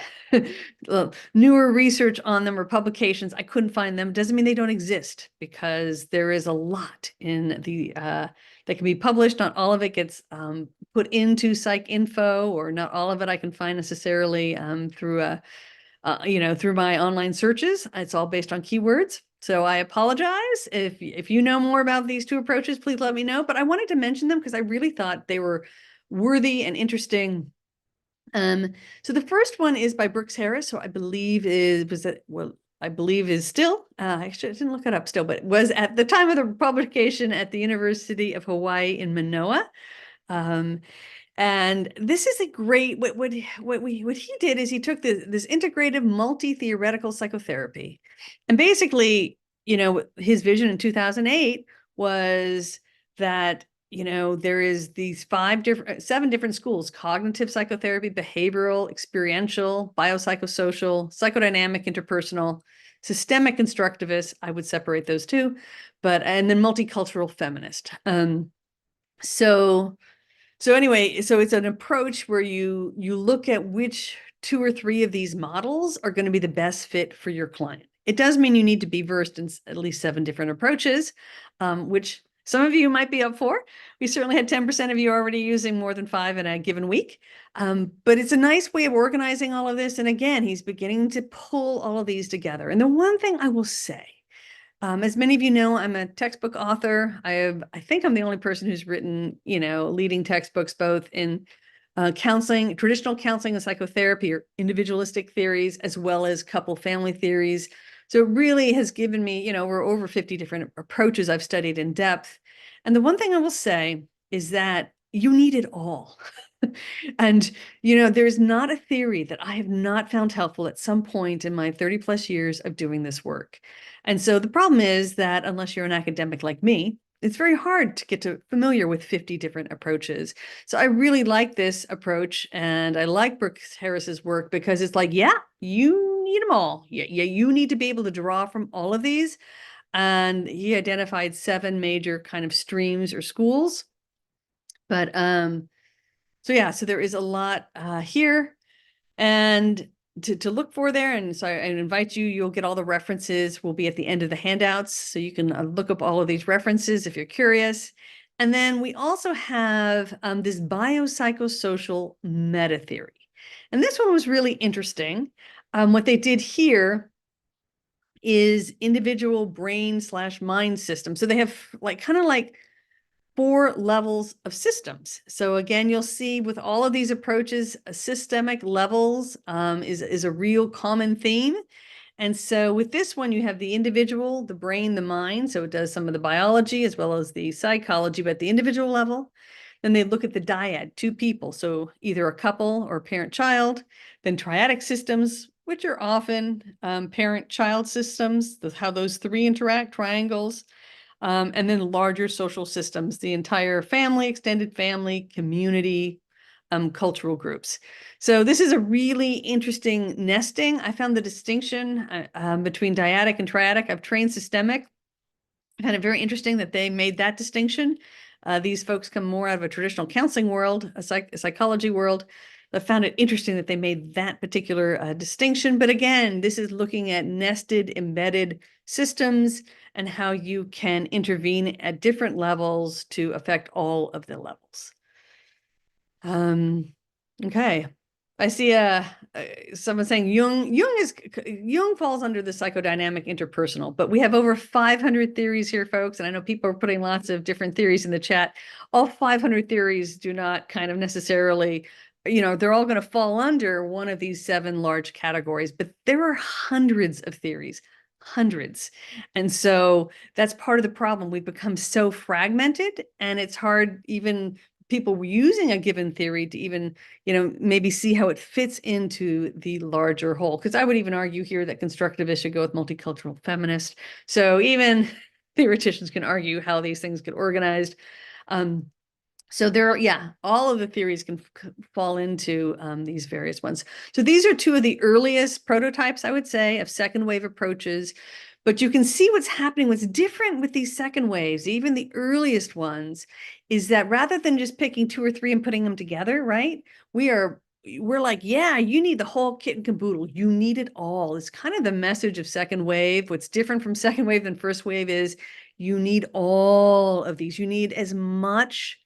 newer research on them or publications. I couldn't find them. Doesn't mean they don't exist, because there is a lot in the, that can be published. Not all of it gets put into Psych Info, or not all of it I can find necessarily through through my online searches. It's all based on keywords. So I apologize. If you know more about these two approaches, please let me know. But I wanted to mention them because I really thought they were worthy and interesting. So the first one is by Brooks Harris. So I believe I believe is still, actually I didn't look it up still, but it was at the time of the publication at the University of Hawaii in Manoa. And this is a great, what he did is he took this integrative multi-theoretical psychotherapy. And basically, his vision in 2008 was that, there is these 7 different schools: cognitive psychotherapy, behavioral, experiential, biopsychosocial, psychodynamic, interpersonal, systemic constructivist. I would separate those two, and then multicultural feminist. So anyway, so it's an approach where you look at which 2 or 3 of these models are going to be the best fit for your client. It does mean you need to be versed in at least 7 different approaches, which some of you might be up for. We certainly had 10% of you already using more than 5 in a given week. But it's a nice way of organizing all of this. And again, he's beginning to pull all of these together. And the one thing I will say, as many of you know, I'm a textbook author. I think I'm the only person who's written, leading textbooks, both in counseling, traditional counseling and psychotherapy, or individualistic theories, as well as couple family theories. So it really has given me, we're over 50 different approaches I've studied in depth. And the one thing I will say is that you need it all. And, there's not a theory that I have not found helpful at some point in my 30 plus years of doing this work. And so the problem is that unless you're an academic like me, it's very hard to get familiar with 50 different approaches. So I really like this approach, and I like Brooks Harris's work because it's like, yeah, you need them all. Yeah, you need to be able to draw from all of these. And he identified 7 major kind of streams or schools. But so there is a lot here, and to look for there. And so I invite you, you'll get all the references will be at the end of the handouts. So you can look up all of these references if you're curious. And then we also have this biopsychosocial meta theory. And this one was really interesting. What they did here is individual brain/mind system. So they have kind of like 4 levels of systems. So again, you'll see with all of these approaches, systemic levels is a real common theme. And so with this one, you have the individual, the brain, the mind. So it does some of the biology as well as the psychology, but at the individual level. Then they look at the dyad, 2 people. So either a couple or parent-child. Then triadic systems, which are often parent-child systems, how those 3 interact, triangles. And then larger social systems, the entire family, extended family, community, cultural groups. So this is a really interesting nesting. I found the distinction between dyadic and triadic. I've trained systemic. I found it very interesting that they made that distinction. These folks come more out of a traditional counseling world, a psychology world. I found it interesting that they made that particular distinction. But again, this is looking at nested, embedded systems and how you can intervene at different levels to affect all of the levels. Okay. I see someone saying Jung falls under the psychodynamic interpersonal, but we have over 500 theories here, folks, and I know people are putting lots of different theories in the chat. All 500 theories do not kind of necessarily, they're all going to fall under one of these 7 large categories, but there are hundreds of theories, hundreds. And so that's part of the problem. We've become so fragmented, and it's hard even people using a given theory to even, maybe see how it fits into the larger whole. Because I would even argue here that constructivists should go with multicultural feminist. So even theoreticians can argue how these things get organized. So there are, yeah, all of the theories can fall into these various ones. So these are 2 of the earliest prototypes, I would say, of second wave approaches. But you can see what's happening. What's different with these second waves, even the earliest ones, is that rather than just picking 2 or 3 and putting them together, right? We're like, yeah, you need the whole kit and caboodle. You need it all. It's kind of the message of second wave. What's different from second wave than first wave is you need all of these. You need as much,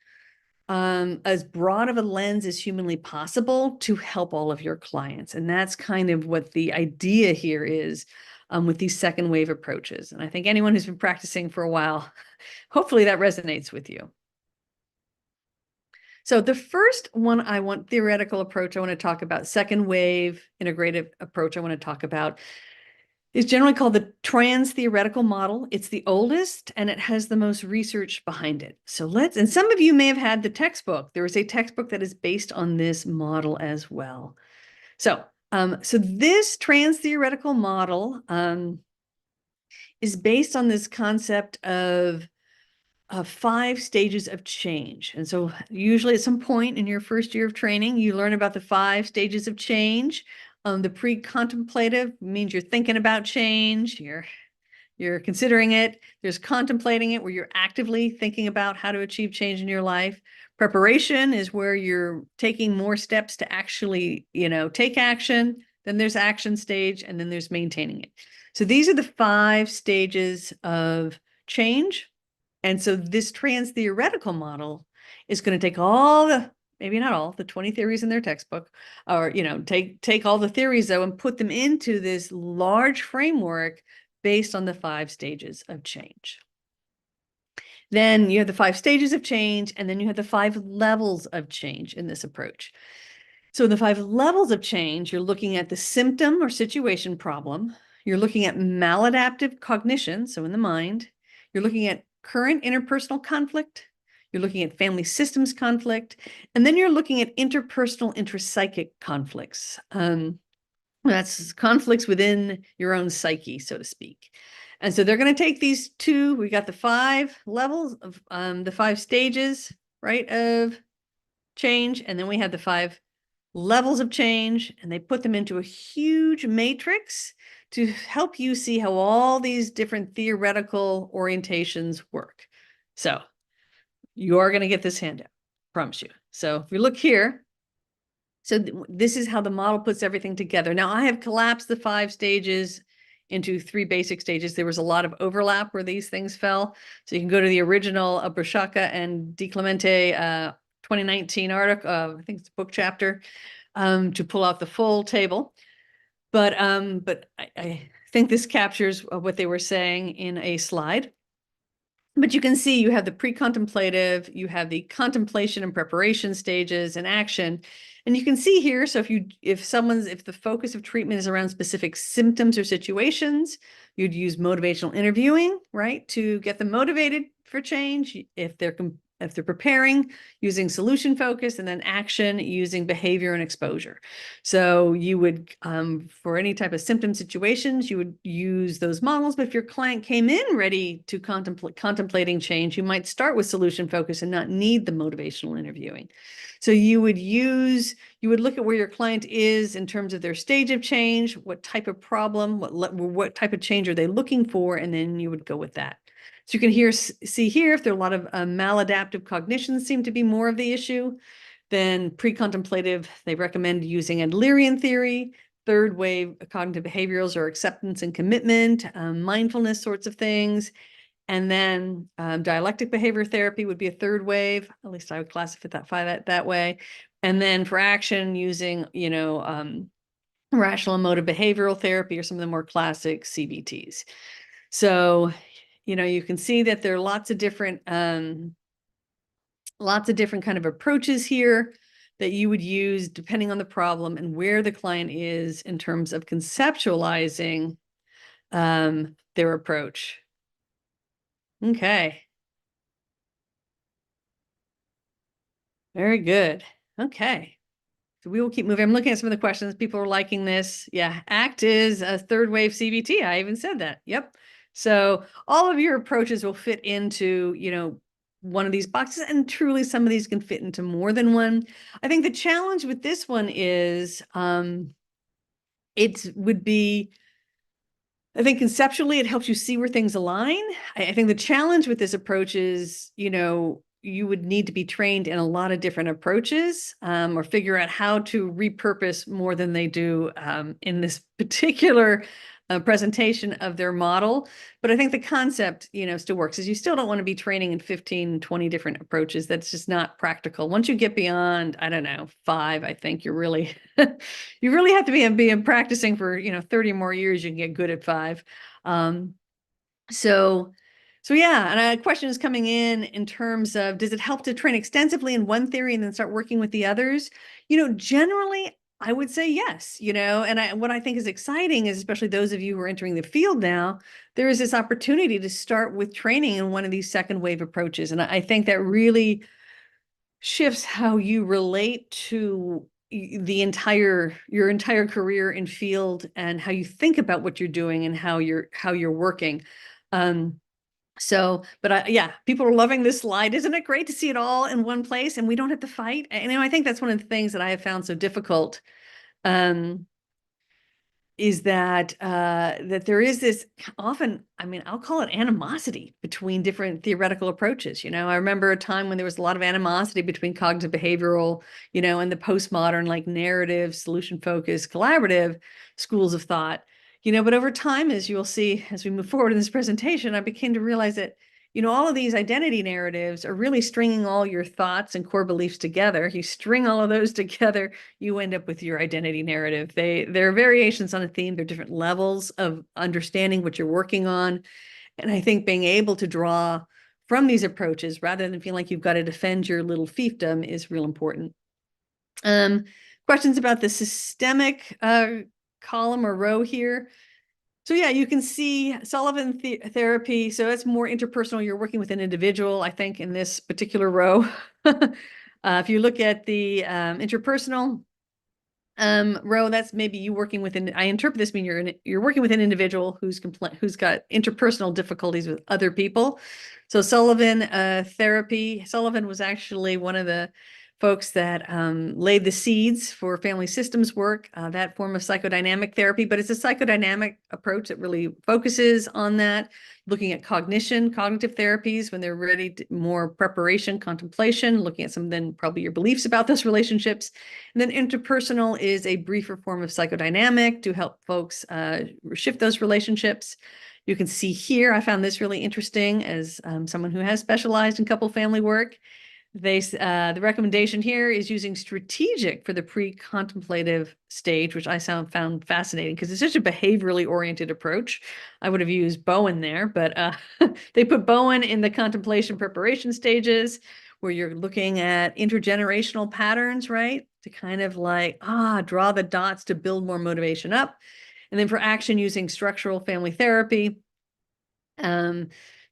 as broad of a lens as humanly possible to help all of your clients. And that's kind of what the idea here is, with these second wave approaches. And I think anyone who's been practicing for a while, hopefully that resonates with you. So the first one theoretical approach I want to talk about, second wave integrative approach I want to talk about, is generally called the trans-theoretical model. It's the oldest and it has the most research behind it. So and some of you may have had the textbook. There is a textbook that is based on this model as well. So this trans-theoretical model is based on this concept of 5 stages of change. And so usually at some point in your first year of training, you learn about the 5 stages of change. The pre-contemplative means you're thinking about change, you're considering it. There's contemplating it, where you're actively thinking about how to achieve change in your life. Preparation is where you're taking more steps to actually, take action. Then there's action stage, and then there's maintaining it. So these are the 5 stages of change. And so this trans-theoretical model is going to take all the, maybe not all, the 20 theories in their textbook, or, take all the theories, though, and put them into this large framework based on the 5 stages of change. Then you have the 5 stages of change, and then you have the 5 levels of change in this approach. So in the 5 levels of change, you're looking at the symptom or situation problem. You're looking at maladaptive cognition, so in the mind. You're looking at current interpersonal conflict. You're looking at family systems conflict. And then you're looking at interpersonal intrapsychic conflicts. That's conflicts within your own psyche, so to speak. And so they're going to take these 2. We got the 5 levels of the 5 stages, right, of change. And then we have the 5 levels of change, and they put them into a huge matrix to help you see how all these different theoretical orientations work. So you are going to get this handout, promise you. So if we look here, so this is how the model puts everything together. Now I have collapsed the 5 stages into 3 basic stages. There was a lot of overlap where these things fell. So you can go to the original Brusciacca and Di Clemente 2019 article, I think it's a book chapter, to pull out the full table. But I think this captures what they were saying in a slide. But you can see you have the pre-contemplative, you have the contemplation and preparation stages and action. And you can see here, so if the focus of treatment is around specific symptoms or situations, you'd use motivational interviewing, right, to get them motivated for change. If they're preparing, using solution focus, and then action using behavior and exposure. So you would, for any type of symptom situations, you would use those models. But if your client came in ready to contemplating change, you might start with solution focus and not need the motivational interviewing. So you would look at where your client is in terms of their stage of change, what type of problem, what type of change are they looking for, and then you would go with that. So you can see here, if there are a lot of maladaptive cognition seem to be more of the issue, then pre-contemplative, they recommend using Adlerian theory. Third wave cognitive behaviorals are acceptance and commitment, mindfulness sorts of things. And then dialectic behavior therapy would be a third wave. At least I would classify that way. And then for action, using, rational emotive behavioral therapy or some of the more classic CBTs. So, you can see that there are lots of different kind of approaches here that you would use depending on the problem and where the client is in terms of conceptualizing their approach. Okay. Very good. Okay. So we will keep moving. I'm looking at some of the questions. People are liking this. Yeah. ACT is a third wave CBT. I even said that. Yep. So all of your approaches will fit into, one of these boxes, and truly some of these can fit into more than one. I think the challenge with this one is it would be, I think conceptually it helps you see where things align. I think the challenge with this approach is, you would need to be trained in a lot of different approaches or figure out how to repurpose more than they do in this particular presentation of their model. But I think the concept, still works, is you still don't want to be training in 15, 20 different approaches. That's just not practical. Once you get beyond, I don't know, 5, I think you're really, you really have to be practicing for, 30 more years, you can get good at 5. So yeah, and a question is coming in terms of, does it help to train extensively in one theory and then start working with the others? Generally, I would say yes, and what I think is exciting is, especially those of you who are entering the field now, there is this opportunity to start with training in one of these second wave approaches. And I think that really shifts how you relate to your entire career in field, and how you think about what you're doing and how you're working. But yeah, people are loving this slide. Isn't it great to see it all in one place and we don't have to fight? And I think that's one of the things that I have found so difficult, is that there is this often, I'll call it animosity between different theoretical approaches. I remember a time when there was a lot of animosity between cognitive behavioral, and the postmodern, like narrative, solution focused, collaborative schools of thought. But over time, as you'll see, as we move forward in this presentation, I began to realize that, all of these identity narratives are really stringing all your thoughts and core beliefs together. You string all of those together, you end up with your identity narrative. They're variations on a theme. They're different levels of understanding what you're working on. And I think being able to draw from these approaches, rather than feel like you've got to defend your little fiefdom, is real important. Questions about the systemic column or row here. So yeah, you can see Sullivan therapy. So it's more interpersonal. You're working with an individual, I think, in this particular row. If you look at the interpersonal row, that's maybe you working with I interpret this mean you're working with an individual who's got interpersonal difficulties with other people. So Sullivan therapy. Sullivan was actually one of the folks that laid the seeds for family systems work, that form of psychodynamic therapy. But it's a psychodynamic approach that really focuses on that, looking at cognitive therapies when they're ready to more preparation, contemplation, looking at some then probably your beliefs about those relationships. And then interpersonal is a briefer form of psychodynamic to help folks shift those relationships. You can see here, I found this really interesting as someone who has specialized in couple family work. The recommendation here is using strategic for the pre-contemplative stage, which I found fascinating because it's such a behaviorally oriented approach. I would have used Bowen there, but they put Bowen in the contemplation preparation stages, where you're looking at intergenerational patterns, right? To kind of like, draw the dots to build more motivation up. And then for action, using structural family therapy.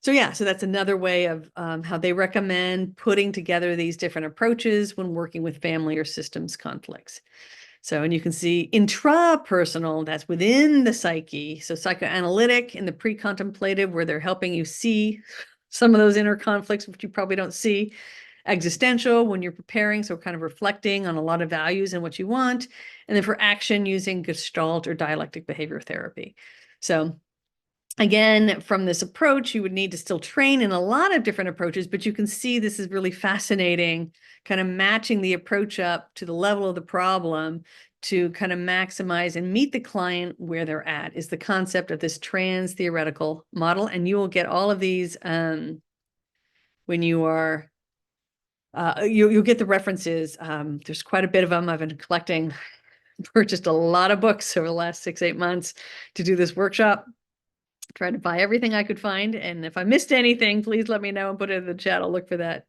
So that's another way of how they recommend putting together these different approaches when working with family or systems conflicts. So, and you can see intrapersonal, that's within the psyche. So psychoanalytic in the pre-contemplative, where they're helping you see some of those inner conflicts, which you probably don't see. Existential, when you're preparing, so kind of reflecting on a lot of values and what you want. And then for action, using Gestalt or dialectic behavior therapy. So again, from this approach, you would need to still train in a lot of different approaches, but you can see this is really fascinating, kind of matching the approach up to the level of the problem to kind of maximize and meet the client where they're at is the concept of this trans theoretical model. And you will get all of these when you are, you'll get the references. There's quite a bit of them. I've been collecting, purchased a lot of books over the last 6-8 months to do this workshop. Tried to buy everything I could find. And if I missed anything, please let me know and put it in the chat. I'll look for that.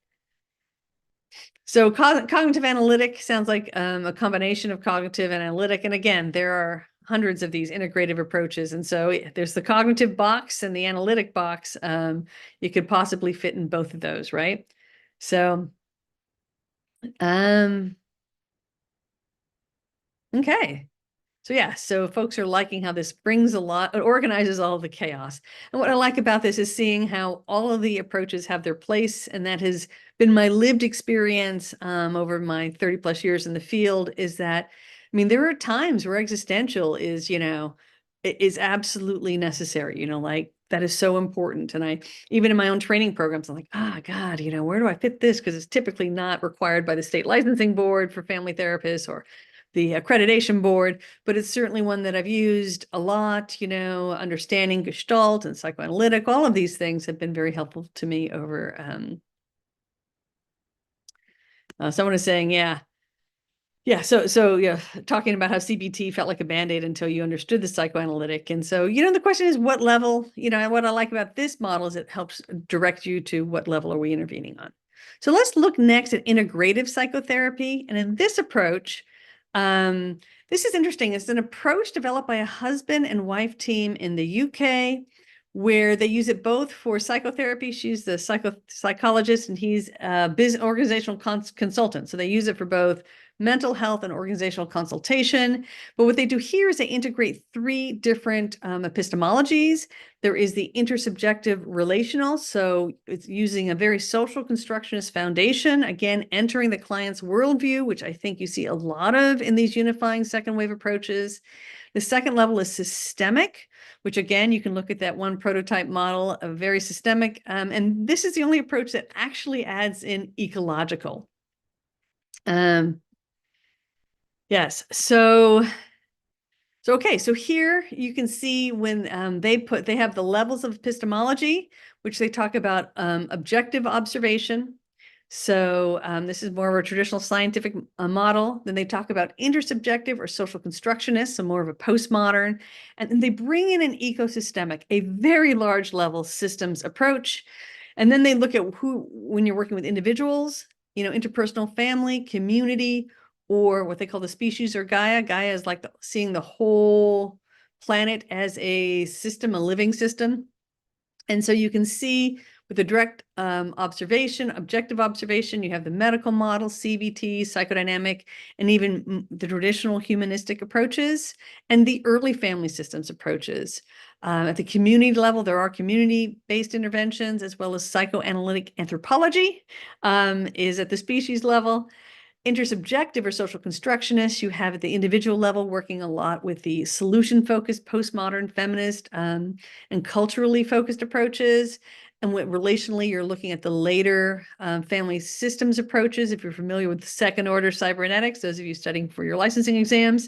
So cognitive analytic sounds like a combination of cognitive and analytic. And again, there are hundreds of these integrative approaches. And so there's the cognitive box and the analytic box. You could possibly fit in both of those, right? So, okay. So yeah, so folks are liking how this brings a lot, it organizes all of the chaos. And what I like about this is seeing how all of the approaches have their place. And that has been my lived experience over my 30 plus years in the field, is that, I mean, there are times where existential is, is absolutely necessary, like that is so important. And I, even in my own training programs, I'm like, God, where do I fit this? Because it's typically not required by the state licensing board for family therapists or the accreditation board, but it's certainly one that I've used a lot, understanding Gestalt and psychoanalytic, all of these things have been very helpful to me over, someone is saying, yeah, so yeah, talking about how CBT felt like a Band-Aid until you understood the psychoanalytic. And so, the question is what level, what I like about this model is it helps direct you to what level are we intervening on. So let's look next at integrative psychotherapy. And in this approach, this is interesting. It's an approach developed by a husband and wife team in the UK, where they use it both for psychotherapy. She's the psychologist and he's a business organizational consultant. So they use it for both mental health and organizational consultation. But what they do here is they integrate 3 different epistemologies. There is the intersubjective relational. So it's using a very social constructionist foundation, again, entering the client's worldview, which I think you see a lot of in these unifying second wave approaches. The second level is systemic, which again, you can look at that one prototype model of very systemic. And this is the only approach that actually adds in ecological. Yes. So okay. So here you can see when they have the levels of epistemology, which they talk about objective observation. So this is more of a traditional scientific model. Then they talk about intersubjective or social constructionist, so more of a postmodern. And then they bring in an ecosystemic, a very large level systems approach. And then they look at when you're working with individuals, interpersonal, family, community, or what they call the species or Gaia. Gaia is like seeing the whole planet as a system, a living system. And so you can see with the direct observation, objective observation, you have the medical model, CBT, psychodynamic, and even the traditional humanistic approaches and the early family systems approaches. At the community level, there are community-based interventions as well as psychoanalytic anthropology is at the species level. Intersubjective or social constructionist, you have at the individual level working a lot with the solution-focused, postmodern, feminist, and culturally focused approaches. And relationally, you're looking at the later family systems approaches. If you're familiar with second-order cybernetics, those of you studying for your licensing exams,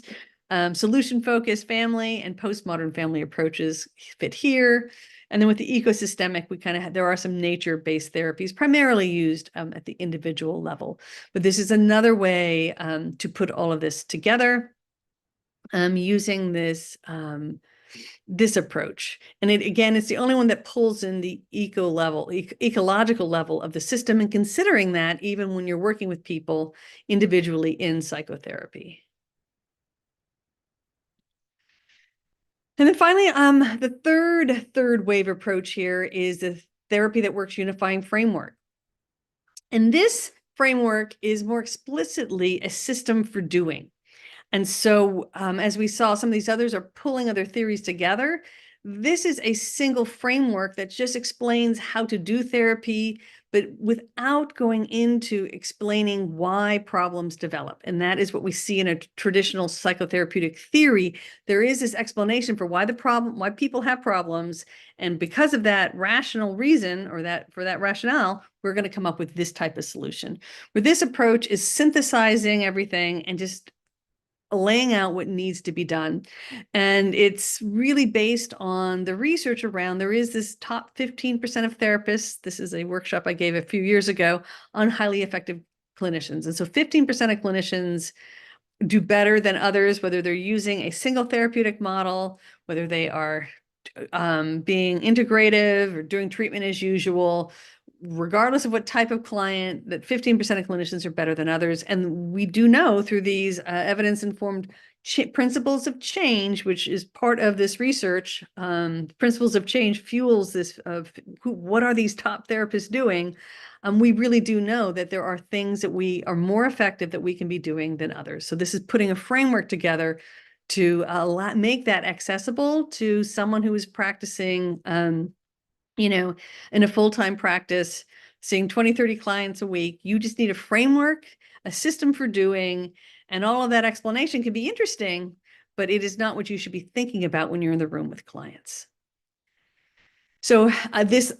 solution-focused family and postmodern family approaches fit here. And then with the ecosystemic, we kind of there are some nature-based therapies primarily used at the individual level. But this is another way to put all of this together using this this approach. And again, it's the only one that pulls in the ecological level of the system, and considering that even when you're working with people individually in psychotherapy. And then finally, the third wave approach here is the therapy that works unifying framework. And this framework is more explicitly a system for doing. And so as we saw, some of these others are pulling other theories together. This is a single framework that just explains how to do therapy, but without going into explaining why problems develop. And that is what we see in a traditional psychotherapeutic theory. There is this explanation for why people have problems. And because of that rational reason, or for that rationale, we're going to come up with this type of solution. Where this approach is synthesizing everything and just laying out what needs to be done. And it's really based on the research around, there is this top 15% of therapists. This is a workshop I gave a few years ago on highly effective clinicians. And so 15% of clinicians do better than others, whether they're using a single therapeutic model, whether they are being integrative or doing treatment as usual, regardless of what type of client, that 15% of clinicians are better than others. And we do know through these evidence-informed principles of change, which is part of this research, principles of change fuels this of what are these top therapists doing? We really do know that there are things that we are more effective that we can be doing than others. So this is putting a framework together to make that accessible to someone who is practicing, in a full-time practice, seeing 20, 30 clients a week. You just need a framework, a system for doing, and all of that explanation can be interesting, but it is not what you should be thinking about when you're in the room with clients. So this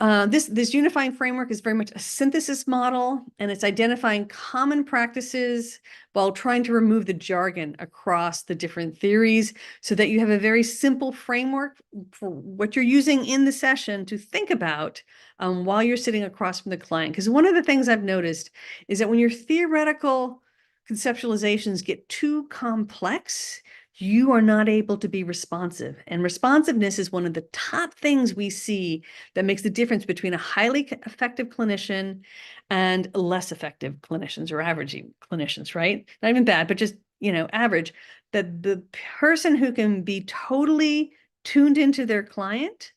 unifying framework is very much a synthesis model, and it's identifying common practices while trying to remove the jargon across the different theories so that you have a very simple framework for what you're using in the session to think about while you're sitting across from the client. Because one of the things I've noticed is that when your theoretical conceptualizations get too complex, you are not able to be responsive. And responsiveness is one of the top things we see that makes the difference between a highly effective clinician and less effective clinicians or average clinicians, right? Not even bad, but just, average. That the person who can be totally tuned into their client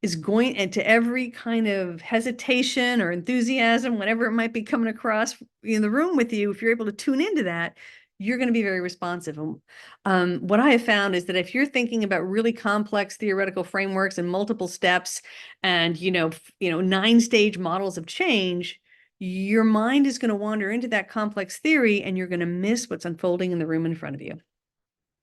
is going into every kind of hesitation or enthusiasm, whatever it might be coming across in the room with you. If you're able to tune into that, you're going to be very responsive. What I have found is that if you're thinking about really complex theoretical frameworks and multiple steps and, 9-stage models of change, your mind is going to wander into that complex theory and you're going to miss what's unfolding in the room in front of you.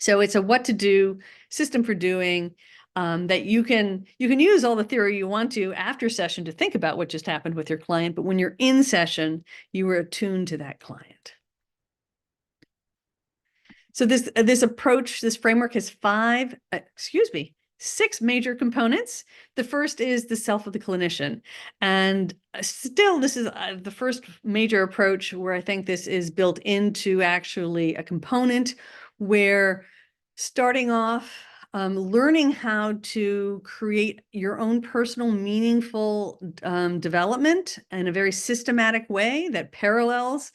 So it's a what to do system for doing. That you can use all the theory you want to after session to think about what just happened with your client, but when you're in session, you are attuned to that client. So this approach, this framework has six major components. The first is the self of the clinician. And still, this is the first major approach where I think this is built into actually a component where starting off, learning how to create your own personal, meaningful development in a very systematic way that parallels,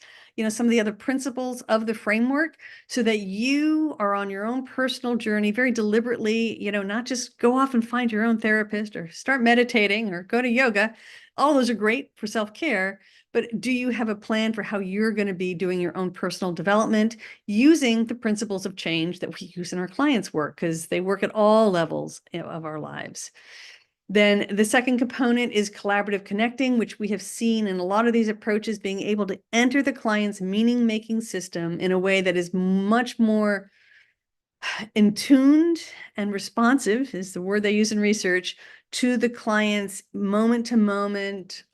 some of the other principles of the framework so that you are on your own personal journey very deliberately, not just go off and find your own therapist or start meditating or go to yoga. All those are great for self-care, but do you have a plan for how you're going to be doing your own personal development using the principles of change that we use in our clients' work, because they work at all levels of our lives? Then the second component is collaborative connecting, which we have seen in a lot of these approaches, being able to enter the client's meaning-making system in a way that is much more intuned and responsive, is the word they use in research, to the client's moment-to-moment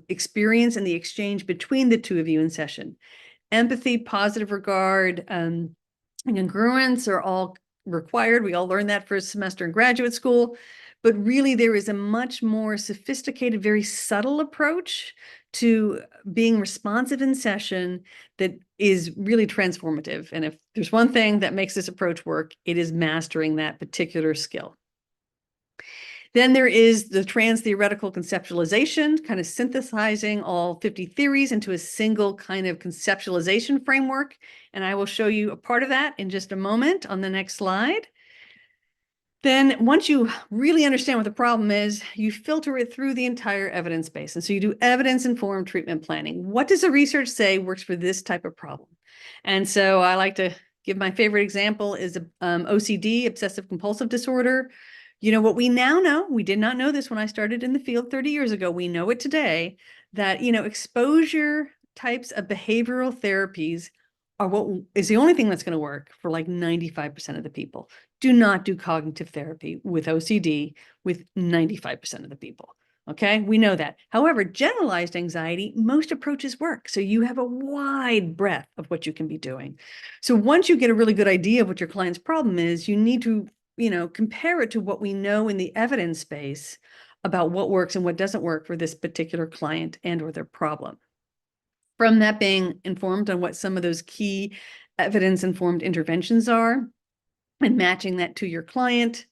experience and the exchange between the two of you in session. Empathy, positive regard, and congruence are all required. We all learned that first semester in graduate school. But really, there is a much more sophisticated, very subtle approach to being responsive in session that is really transformative. And if there's one thing that makes this approach work, it is mastering that particular skill. Then there is the trans-theoretical conceptualization, kind of synthesizing all 50 theories into a single kind of conceptualization framework. And I will show you a part of that in just a moment on the next slide. Then once you really understand what the problem is, you filter it through the entire evidence base. And so you do evidence-informed treatment planning. What does the research say works for this type of problem? And so I like to give my favorite example is OCD, obsessive compulsive disorder. What we now know, we did not know this when I started in the field 30 years ago. We know it today that, exposure types of behavioral therapies are what is the only thing that's going to work for like 95% of the people. Do not do cognitive therapy with OCD with 95% of the people. Okay, we know that. However, generalized anxiety, most approaches work. So you have a wide breadth of what you can be doing. So once you get a really good idea of what your client's problem is, you need to, compare it to what we know in the evidence base about what works and what doesn't work for this particular client and or their problem. From that being informed on what some of those key evidence-informed interventions are and matching that to your client.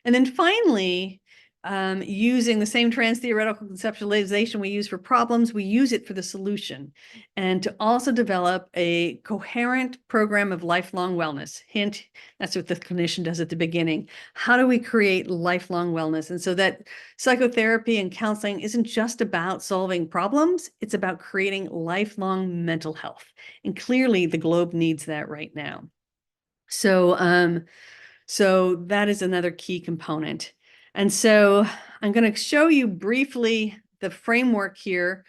And then finally, using the same trans-theoretical conceptualization we use for problems, we use it for the solution. And to also develop a coherent program of lifelong wellness. Hint, that's what the clinician does at the beginning. How do we create lifelong wellness? And so that psychotherapy and counseling isn't just about solving problems, it's about creating lifelong mental health. And clearly the globe needs that right now. So that is another key component. And so I'm going to show you briefly the framework here.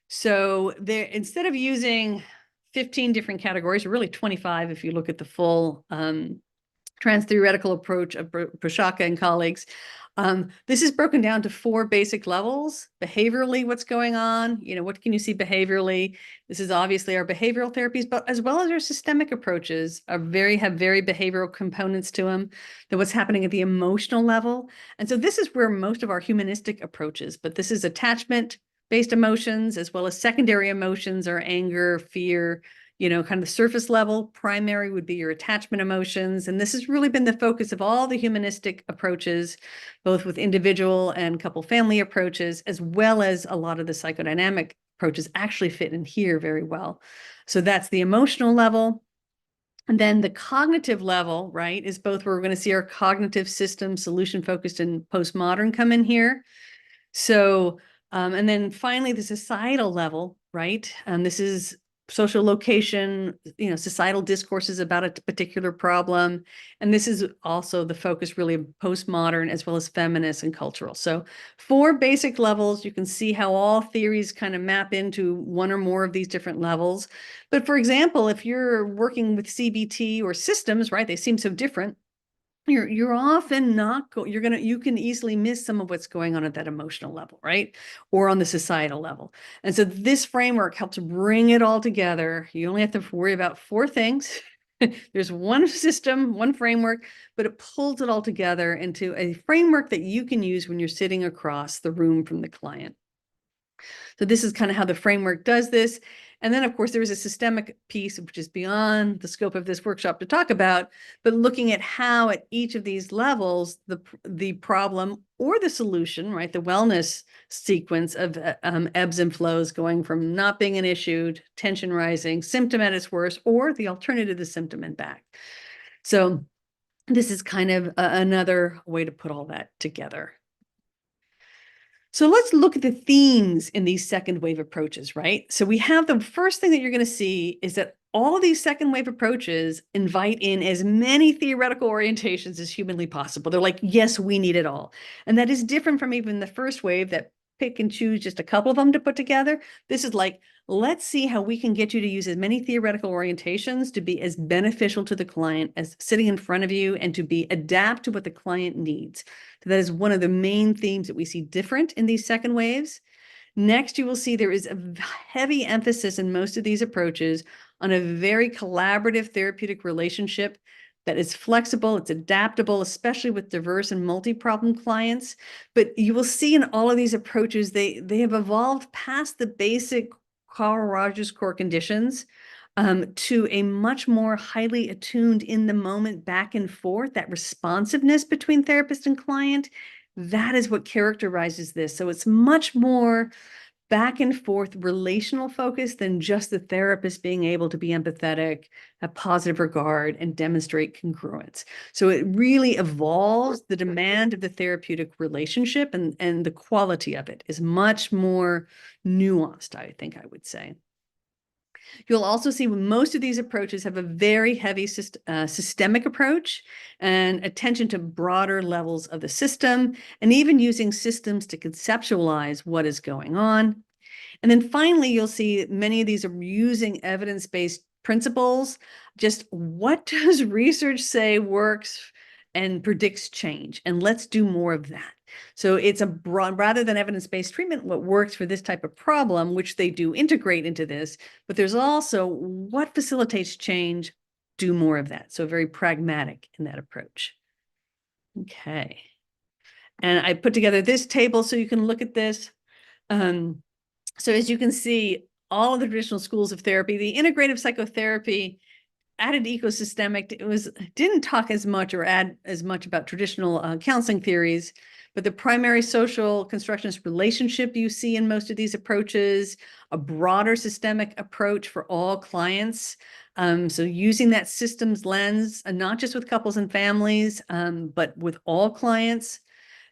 So there, instead of using 15 different categories, or really 25 if you look at the full trans-theoretical approach of Prochaska and colleagues, this is broken down to 4 basic levels. Behaviorally, what's going on? What can you see behaviorally? This is obviously our behavioral therapies, but as well as our systemic approaches have very behavioral components to them. Then what's happening at the emotional level. And so this is where most of our humanistic approaches, but this is attachment-based emotions as well as secondary emotions or anger, fear, kind of the surface level. Primary would be your attachment emotions. And this has really been the focus of all the humanistic approaches, both with individual and couple family approaches, as well as a lot of the psychodynamic approaches actually fit in here very well. So that's the emotional level. And then the cognitive level, right, is both where we're going to see our cognitive system, solution-focused and postmodern come in here. So, and then finally, the societal level, right? This is social location, societal discourses about a particular problem. And this is also the focus really of postmodern as well as feminist and cultural. So 4 basic levels. You can see how all theories kind of map into one or more of these different levels. But for example, if you're working with CBT or systems, right, they seem so different. You're often not you can easily miss some of what's going on at that emotional level, right? Or on the societal level. And so this framework helps bring it all together. You only have to worry about 4 things. There's one system, one framework, but it pulls it all together into a framework that you can use when you're sitting across the room from the client. So this is kind of how the framework does this. And then, of course, there is a systemic piece, which is beyond the scope of this workshop to talk about, but looking at how at each of these levels, the problem or the solution, right, the wellness sequence of ebbs and flows going from not being an issue, tension rising, symptom at its worst, or the alternative to symptom and back. So this is kind of another way to put all that together. So let's look at the themes in these second wave approaches, right? So we have the first thing that you're going to see is that all of these second wave approaches invite in as many theoretical orientations as humanly possible. They're like, yes, we need it all. And that is different from even the first wave that pick and choose just a couple of them to put together. This is like, let's see how we can get you to use as many theoretical orientations to be as beneficial to the client as sitting in front of you and to be adapt to what the client needs. So that is one of the main themes that we see different in these second waves. Next, you will see there is a heavy emphasis in most of these approaches on a very collaborative therapeutic relationship that is flexible, it's adaptable, especially with diverse and multi-problem clients. But you will see in all of these approaches, they have evolved past the basic Carl Rogers core conditions to a much more highly attuned in the moment back and forth, that responsiveness between therapist and client. That is what characterizes this. So it's much more back and forth relational focus than just the therapist being able to be empathetic, have positive regard, and demonstrate congruence. So it really evolves the demand of the therapeutic relationship, and the quality of it is much more nuanced, I think I would say. You'll also see most of these approaches have a very heavy systemic approach and attention to broader levels of the system, and even using systems to conceptualize what is going on. And then finally, you'll see many of these are using evidence-based principles. Just what does research say works and predicts change? And let's do more of that. So it's a broad, rather than evidence-based treatment, what works for this type of problem, which they do integrate into this, but there's also what facilitates change, do more of that. So very pragmatic in that approach. Okay. And I put together this table so you can look at this. So as you can see, all of the traditional schools of therapy, the integrative psychotherapy added ecosystemic, didn't talk as much or add as much about traditional counseling theories, but the primary social constructionist relationship you see in most of these approaches, a broader systemic approach for all clients. So using that systems lens, and not just with couples and families, but with all clients,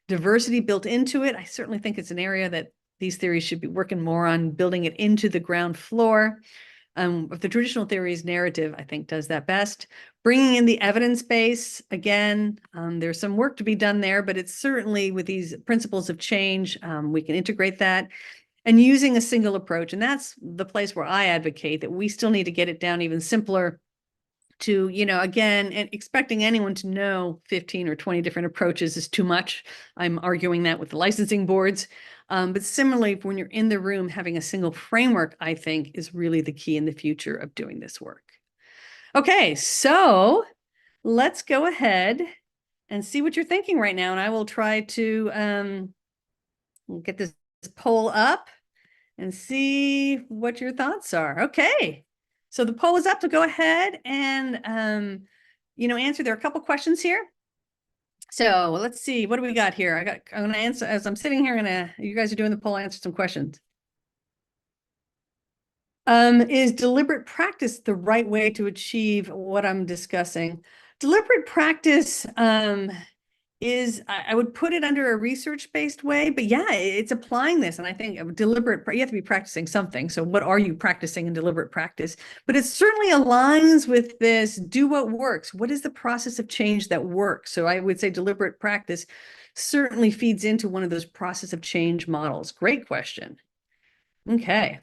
diversity built into it. I certainly think it's an area that these theories should be working more on, building it into the ground floor. The traditional theories narrative, I think, does that best. Bringing in the evidence base, again, there's some work to be done there, but it's certainly with these principles of change, we can integrate that. And using a single approach. And that's the place where I advocate that we still need to get it down even simpler to, again, and expecting anyone to know 15 or 20 different approaches is too much. I'm arguing that with the licensing boards. But similarly, when you're in the room, having a single framework, I think, is really the key in the future of doing this work. Okay, so let's go ahead and see what you're thinking right now. And I will try to get this poll up and see what your thoughts are. Okay, so the poll is up, so go ahead and answer. There are a couple questions here. So let's see, what do we got here? I'm gonna answer as I'm sitting here. You guys are doing the poll, answer some questions. Is deliberate practice the right way to achieve what I'm discussing? Deliberate practice is, I would put it under a research-based way, but yeah, it's applying this. And I think deliberate, you have to be practicing something. So what are you practicing in deliberate practice? But it certainly aligns with this, do what works. What is the process of change that works? So I would say deliberate practice certainly feeds into one of those process of change models. Great question. Okay.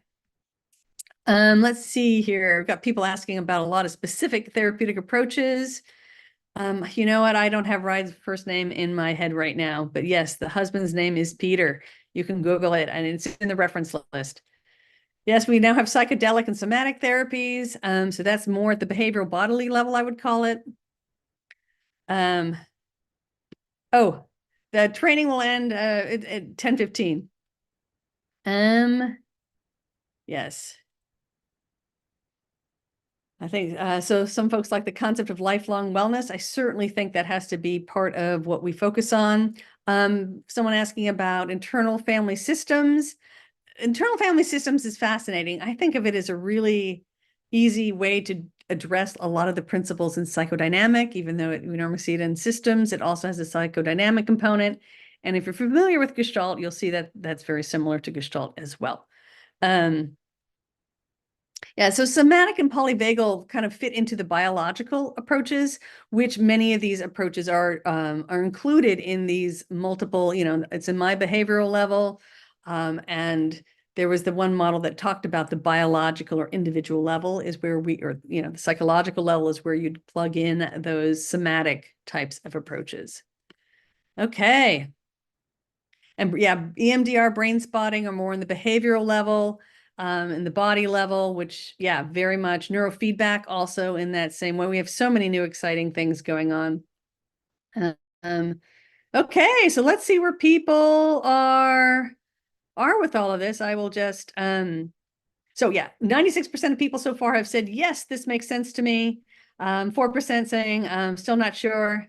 Let's see here. We've got people asking about a lot of specific therapeutic approaches. You know what? I don't have Ryan's first name in my head right now, but yes, the husband's name is Peter. You can Google it and it's in the reference list. Yes, we now have psychedelic and somatic therapies. So that's more at the behavioral bodily level, I would call it. Oh, the training will end at 10:15. Yes. I think so. Some folks like the concept of lifelong wellness. I certainly think that has to be part of what we focus on. Someone asking about internal family systems. Internal family systems is fascinating. I think of it as a really easy way to address a lot of the principles in psychodynamic, even though we normally see it in systems. It also has a psychodynamic component. And if you're familiar with Gestalt, you'll see that that's very similar to Gestalt as well. Yeah, so somatic and polyvagal kind of fit into the biological approaches, which many of these approaches are included in these multiple, it's in my behavioral level. And there was the one model that talked about the biological or individual level is where the psychological level is where you'd plug in those somatic types of approaches. Okay. And yeah, EMDR, brain spotting are more in the behavioral level. In the body level, which, yeah, very much neurofeedback also in that same way. We have so many new exciting things going on. Okay, so let's see where people are with all of this. I will just, so yeah, 96% of people so far have said, yes, this makes sense to me. 4% saying, still not sure.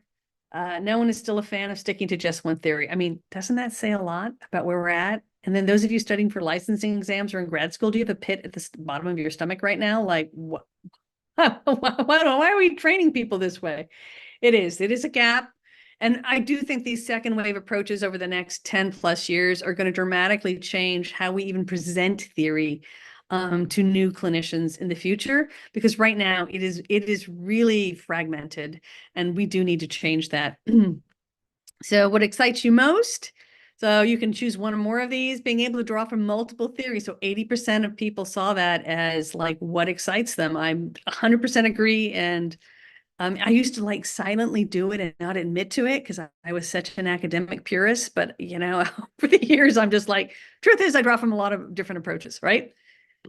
No one is still a fan of sticking to just one theory. I mean, doesn't that say a lot about where we're at? And then those of you studying for licensing exams or in grad school, do you have a pit at the bottom of your stomach right now? Like, what? Why are we training people this way? It is a gap. And I do think these second wave approaches over the next 10 plus years are going to dramatically change how we even present theory to new clinicians in the future, because right now it is really fragmented and we do need to change that. So what excites you most? So you can choose one or more of these, being able to draw from multiple theories. So 80% of people saw that as like what excites them. I 100% agree. And I used to like silently do it and not admit to it because I was such an academic purist. But, over the years, I'm just like, truth is, I draw from a lot of different approaches, right?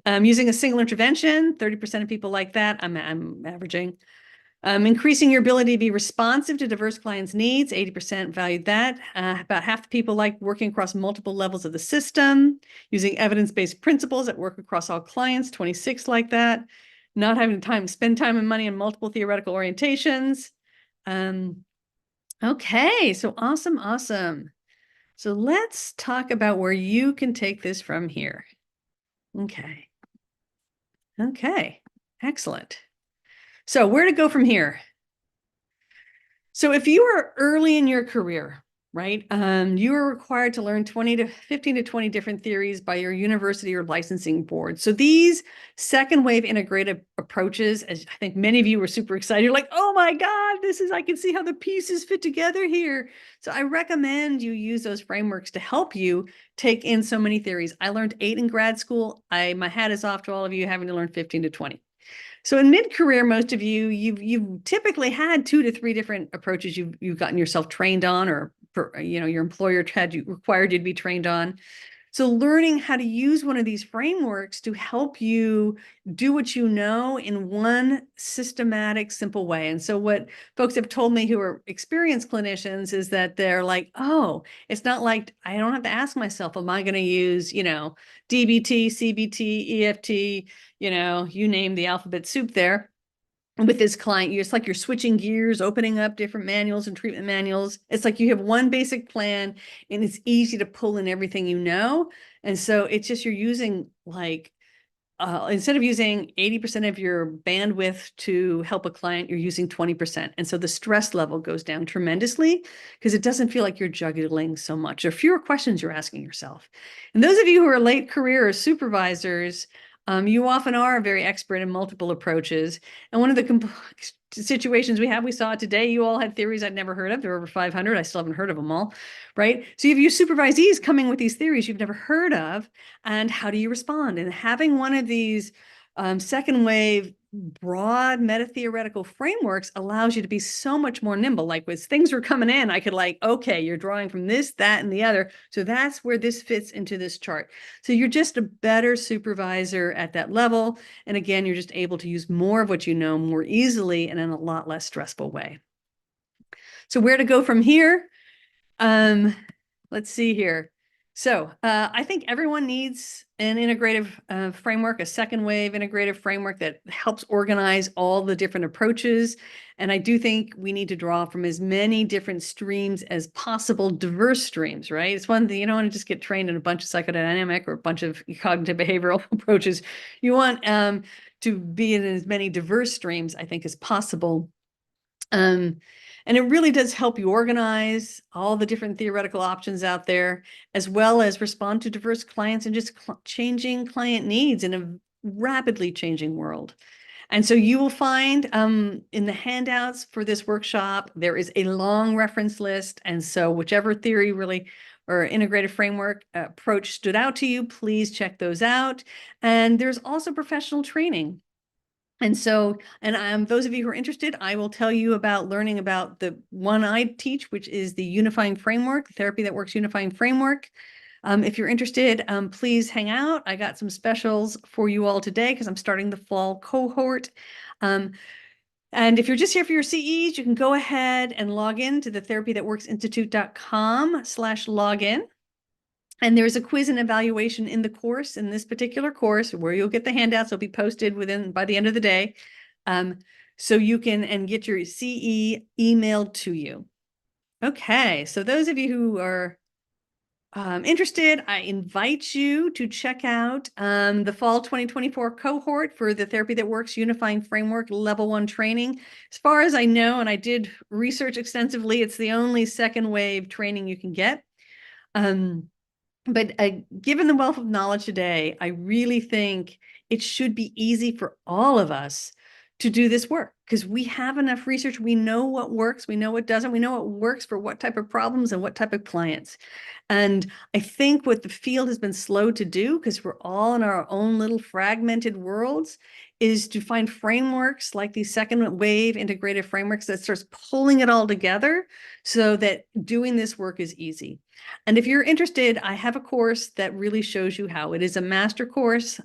Using a single intervention, 30% of people like that. I'm averaging. Increasing your ability to be responsive to diverse clients' needs, 80% valued that. About half the people like working across multiple levels of the system, using evidence-based principles that work across all clients, 26 like that. Not having time, spend time and money on multiple theoretical orientations. Okay, so awesome, awesome. So let's talk about where you can take this from here. Okay. Okay, excellent. So where to go from here? So if you are early in your career, right, you are required to learn 20 to 15 to 20 different theories by your university or licensing board. So these second wave integrative approaches, as I think many of you were super excited, you're like, oh my God, I can see how the pieces fit together here. So I recommend you use those frameworks to help you take in so many theories. I learned 8 in grad school. My hat is off to all of you having to learn 15 to 20. So in mid-career, most of you, you've typically had 2 to 3 different approaches you've gotten yourself trained on, or your employer required you to be trained on. So learning how to use one of these frameworks to help you do what you know in one systematic, simple way. And so what folks have told me who are experienced clinicians is that they're like, oh, it's not like I don't have to ask myself, am I going to use, DBT, CBT, EFT, you name the alphabet soup there with this client. It's like you're switching gears, opening up different manuals and treatment manuals. It's like you have one basic plan and it's easy to pull in everything you know. And so it's just you're using like instead of using 80% of your bandwidth to help a client, you're using 20%. And so the stress level goes down tremendously because it doesn't feel like you're juggling so much, or fewer questions you're asking yourself. And those of you who are late career or supervisors, you often are very expert in multiple approaches. And one of the situations we saw today, you all had theories I'd never heard of. There were over 500. I still haven't heard of them all, right? So you have your supervisees coming with these theories you've never heard of, and how do you respond? And having one of these second wave broad meta-theoretical frameworks allows you to be so much more nimble. Like as things were coming in, I could like, okay, you're drawing from this, that, and the other. So that's where this fits into this chart. So you're just a better supervisor at that level. And again, you're just able to use more of what you know more easily and in a lot less stressful way. So where to go from here? Let's see here. So I think everyone needs an integrative framework, a second wave integrative framework that helps organize all the different approaches. And I do think we need to draw from as many different streams as possible, diverse streams, right? It's one thing, you don't want to just get trained in a bunch of psychodynamic or a bunch of cognitive behavioral approaches. You want to be in as many diverse streams, I think, as possible. And it really does help you organize all the different theoretical options out there, as well as respond to diverse clients and just changing client needs in a rapidly changing world. And so you will find in the handouts for this workshop, there is a long reference list. And so whichever theory really or integrated framework approach stood out to you, please check those out. And there's also professional training. And so, those of you who are interested, I will tell you about learning about the one I teach, which is the unifying framework, the therapy that works unifying framework. If you're interested, please hang out. I got some specials for you all today because I'm starting the fall cohort. And if you're just here for your CEs, you can go ahead and log in to the therapythatworksinstitute.com/login. And there's a quiz and evaluation in the course, in this particular course, where you'll get the handouts. They'll be posted by the end of the day. So you can get your CE emailed to you. Okay, so those of you who are interested, I invite you to check out the fall 2024 cohort for the Therapy That Works Unifying Framework Level 1 training. As far as I know, and I did research extensively, it's the only second wave training you can get. But given the wealth of knowledge today, I really think it should be easy for all of us to do this work because we have enough research. We know what works, we know what doesn't, we know what works for what type of problems and what type of clients. And I think what the field has been slow to do, because we're all in our own little fragmented worlds, is to find frameworks like these second wave integrative frameworks that starts pulling it all together so that doing this work is easy. And if you're interested, I have a course that really shows you how. It is a master course.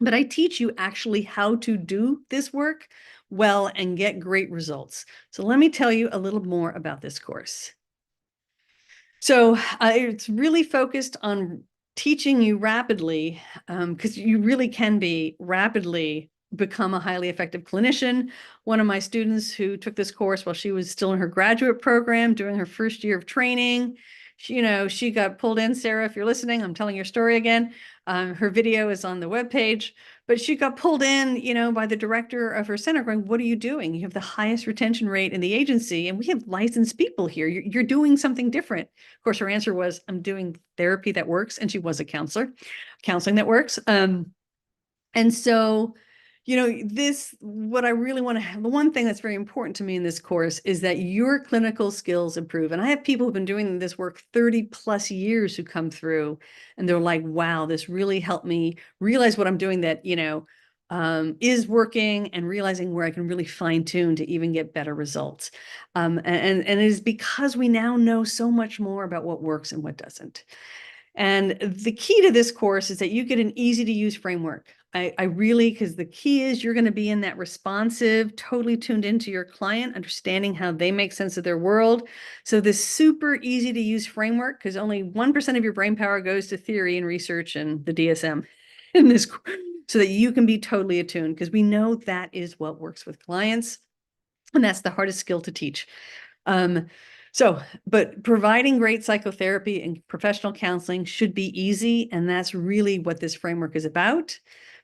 But I teach you actually how to do this work well and get great results. So let me tell you a little more about this course. So it's really focused on teaching you rapidly, because you really can be rapidly become a highly effective clinician. One of my students who took this course while she was still in her graduate program, during her first year of training, she got pulled in. Sarah, if you're listening, I'm telling your story again. Her video is on the webpage, but she got pulled in, by the director of her center going, what are you doing? You have the highest retention rate in the agency, and we have licensed people here. You're doing something different. Of course, her answer was, I'm doing therapy that works. And she was a counselor, counseling that works. And so, what I really want to have, the one thing that's very important to me in this course is that your clinical skills improve. And I have people who've been doing this work 30 plus years who come through and they're like, wow, this really helped me realize what I'm doing that, is working, and realizing where I can really fine tune to even get better results. And it is because we now know so much more about what works and what doesn't. And the key to this course is that you get an easy to use framework. I really, because the key is you're going to be in that responsive, totally tuned into your client, understanding how they make sense of their world. So this super easy to use framework, because only 1% of your brain power goes to theory and research and the DSM in this, so that you can be totally attuned, because we know that is what works with clients. And that's the hardest skill to teach. But providing great psychotherapy and professional counseling should be easy. And that's really what this framework is about.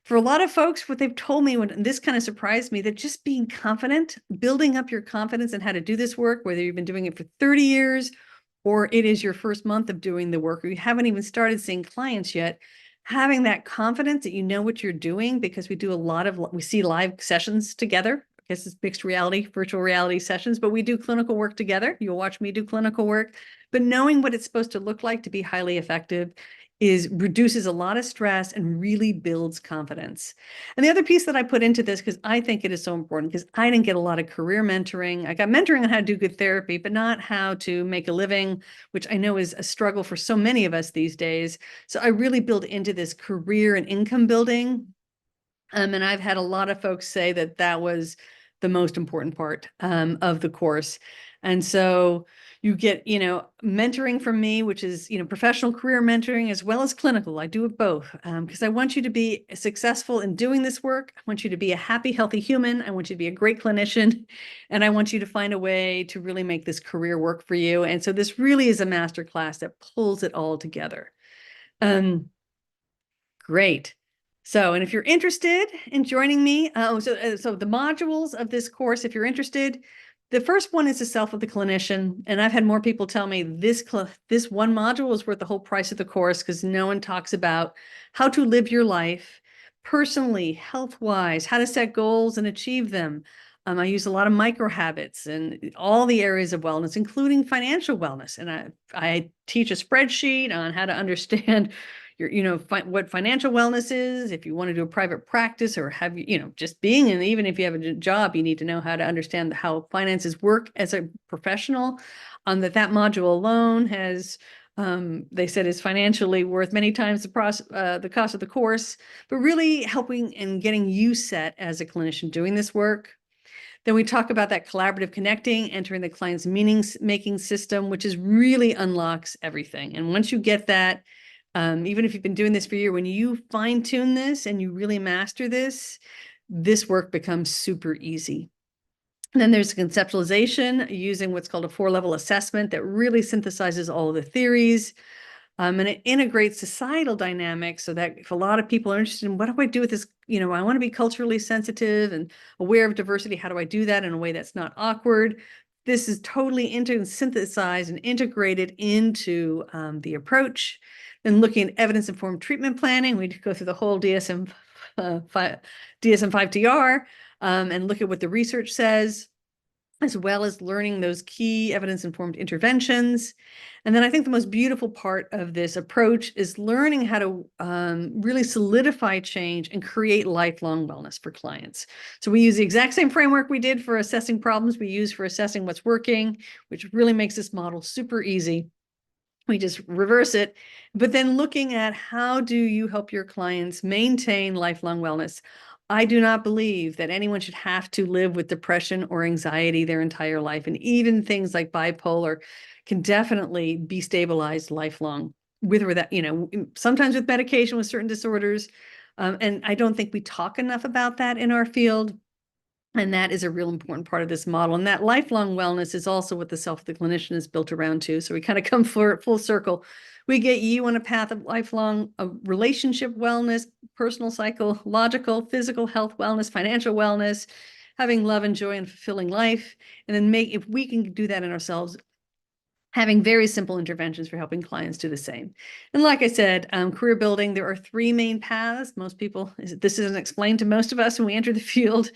For a lot of folks, what they've told me, when this kind of surprised me, that just being confident, building up your confidence in how to do this work, whether you've been doing it for 30 years, or it is your first month of doing the work, or you haven't even started seeing clients yet, having that confidence that you know what you're doing, because we see live sessions together. I guess it's mixed reality, virtual reality sessions, but we do clinical work together. You'll watch me do clinical work, but knowing what it's supposed to look like to be highly effective reduces a lot of stress and really builds confidence. And the other piece that I put into this, because I think it is so important, because I didn't get a lot of career mentoring. I got mentoring on how to do good therapy, but not how to make a living, which I know is a struggle for so many of us these days. So I really build into this career and income building. And I've had a lot of folks say that that was the most important part of the course. And so you get, mentoring from me, which is, professional career mentoring as well as clinical. I do it both because I want you to be successful in doing this work. I want you to be a happy, healthy human. I want you to be a great clinician. And I want you to find a way to really make this career work for you. And so this really is a masterclass that pulls it all together. Great. So, and if you're interested in joining me, so the modules of this course, if you're interested, the first one is the self of the clinician. And I've had more people tell me this one module is worth the whole price of the course, because no one talks about how to live your life personally, health-wise, how to set goals and achieve them. I use a lot of micro habits and all the areas of wellness, including financial wellness. And I teach a spreadsheet on how to understand what financial wellness is. If you want to do a private practice, or have, just being in, even if you have a job, you need to know how to understand how finances work as a professional. That module alone has, they said, is financially worth many times the cost of the course, but really helping and getting you set as a clinician doing this work. Then we talk about that collaborative connecting, entering the client's meaning-making system, which is really unlocks everything. And once you get that, even if you've been doing this for a year, when you fine tune this and you really master this work becomes super easy. And then there's conceptualization using what's called a 4-level assessment that really synthesizes all of the theories. And it integrates societal dynamics, so that if a lot of people are interested in, what do I do with this? I want to be culturally sensitive and aware of diversity. How do I do that in a way that's not awkward? This is totally synthesized and integrated into the approach. Then looking at evidence-informed treatment planning, we go through the whole DSM-5 TR. and look at what the research says, as well as learning those key evidence-informed interventions. And then I think the most beautiful part of this approach is learning how to really solidify change and create lifelong wellness for clients. So we use the exact same framework we did for assessing problems we use for assessing what's working, which really makes this model super easy. We just reverse it, but then looking at how do you help your clients maintain lifelong wellness. I do not believe that anyone should have to live with depression or anxiety their entire life. And even things like bipolar can definitely be stabilized lifelong with or without, sometimes with medication with certain disorders. And I don't think we talk enough about that in our field. And that is a real important part of this model. And that lifelong wellness is also what the self of the clinician is built around too. So we kind of come full circle. We get you on a path of lifelong relationship wellness, personal, psychological, physical health wellness, financial wellness, having love and joy and fulfilling life. And then if we can do that in ourselves, having very simple interventions for helping clients do the same. And like I said, career building, there are three main paths. Most people, this isn't explained to most of us when we enter the field,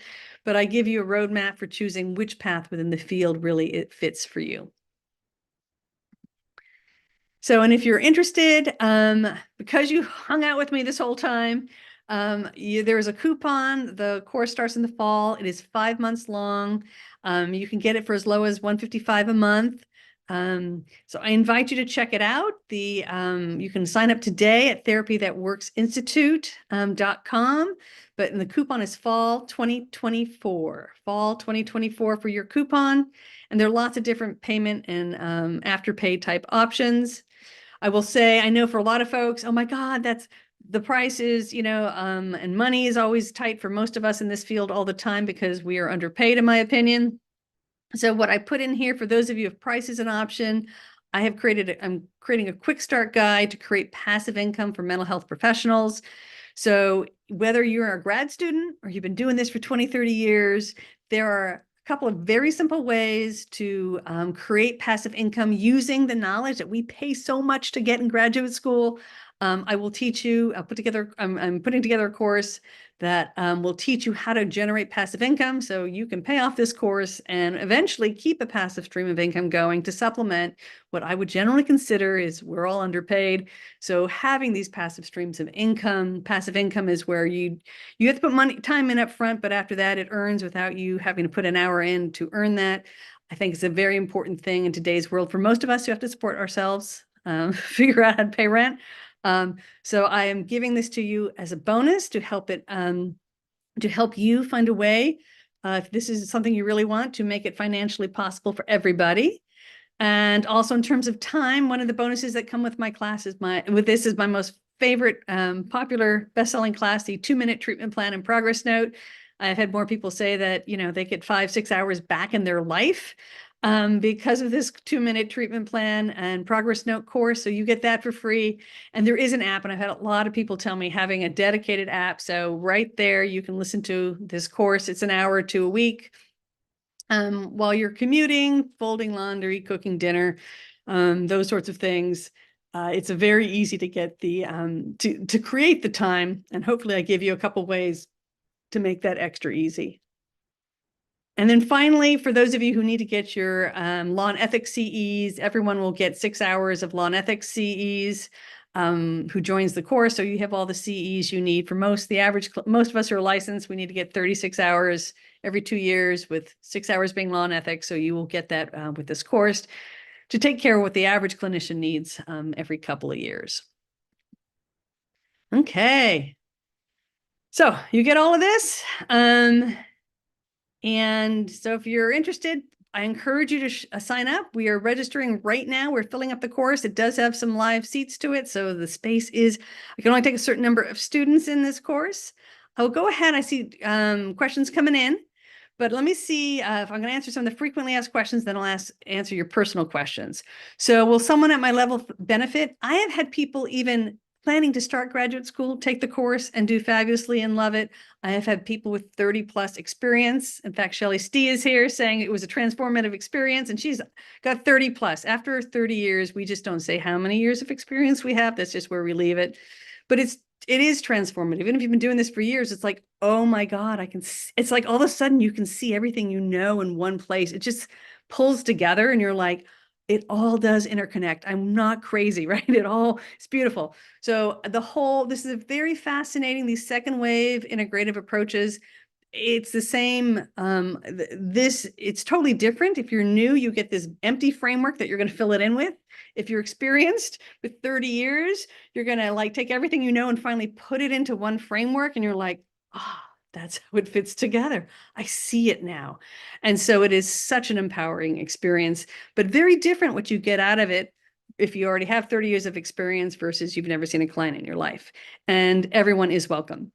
but I give you a roadmap for choosing which path within the field really it fits for you. So, and if you're interested, because you hung out with me this whole time, there's a coupon. The course starts in the fall. It is 5 months long. You can get it for as low as $155 a month. So I invite you to check it out. You can sign up today at therapythatworksinstitute.com. But the coupon is fall 2024, fall 2024 for your coupon. And there are lots of different payment and afterpay type options. I will say, I know for a lot of folks, oh my God, that's the price is, and money is always tight for most of us in this field all the time because we are underpaid, in my opinion. So what I put in here for those of you if price is an option, I'm creating a quick start guide to create passive income for mental health professionals. So whether you're a grad student or you've been doing this for 20, 30 years, there are a couple of very simple ways to create passive income using the knowledge that we pay so much to get in graduate school. I will teach you, I'm putting together a course that will teach you how to generate passive income so you can pay off this course and eventually keep a passive stream of income going to supplement what I would generally consider is we're all underpaid. So having these passive streams of income, passive income is where you have to put time in up front, but after that it earns without you having to put an hour in to earn that. I think it's a very important thing in today's world. For most of us who have to support ourselves, figure out how to pay rent. So I am giving this to you as a bonus to help you find a way, if this is something you really want, to make it financially possible for everybody. And also in terms of time, one of the bonuses that come with my class is my most favorite popular best-selling class, the 2-minute treatment plan and progress note. I've had more people say that, they get 5-6 hours back in their life because of this 2-minute treatment plan and progress note course. So you get that for free. And there is an app, and I've had a lot of people tell me having a dedicated app. So right there, you can listen to this course. It's an hour or two a week while you're commuting, folding laundry, cooking dinner, those sorts of things. It's a very easy to get the to create the time, and hopefully I give you a couple ways to make that extra easy. And then finally, for those of you who need to get your law and ethics CEs, everyone will get 6 hours of law and ethics CEs who joins the course. So you have all the CEs you need. For most of us who are licensed, we need to get 36 hours every 2 years, with 6 hours being law and ethics. So you will get that with this course to take care of what the average clinician needs every couple of years. Okay. So you get all of this. And so if you're interested, I encourage you to sign up. We are registering right now. We're filling up the course. It does have some live seats to it. So the space is, I can only take a certain number of students in this course. I'll go ahead. I see questions coming in, but let me see if I'm going to answer some of the frequently asked questions, then I'll answer your personal questions. So will someone at my level benefit? I have had people even planning to start graduate school, take the course and do fabulously and love it. I have had people with 30 plus experience. In fact, Shelley Stee is here saying it was a transformative experience, and she's got 30 plus. After 30 years, we just don't say how many years of experience we have. That's just where we leave it. But it is transformative. Even if you've been doing this for years, it's like, oh my God, it's like all of a sudden you can see everything you know in one place. It just pulls together and you're like, it all does interconnect. I'm not crazy, right? It's beautiful. So this is very fascinating, these second wave integrative approaches. It's the same. It's totally different. If you're new, you get this empty framework that you're going to fill it in with. If you're experienced with 30 years, you're going to like take everything you know and finally put it into one framework. And you're like, ah, oh, that's how it fits together. I see it now. And so it is such an empowering experience, but very different what you get out of it if you already have 30 years of experience versus you've never seen a client in your life. And everyone is welcome.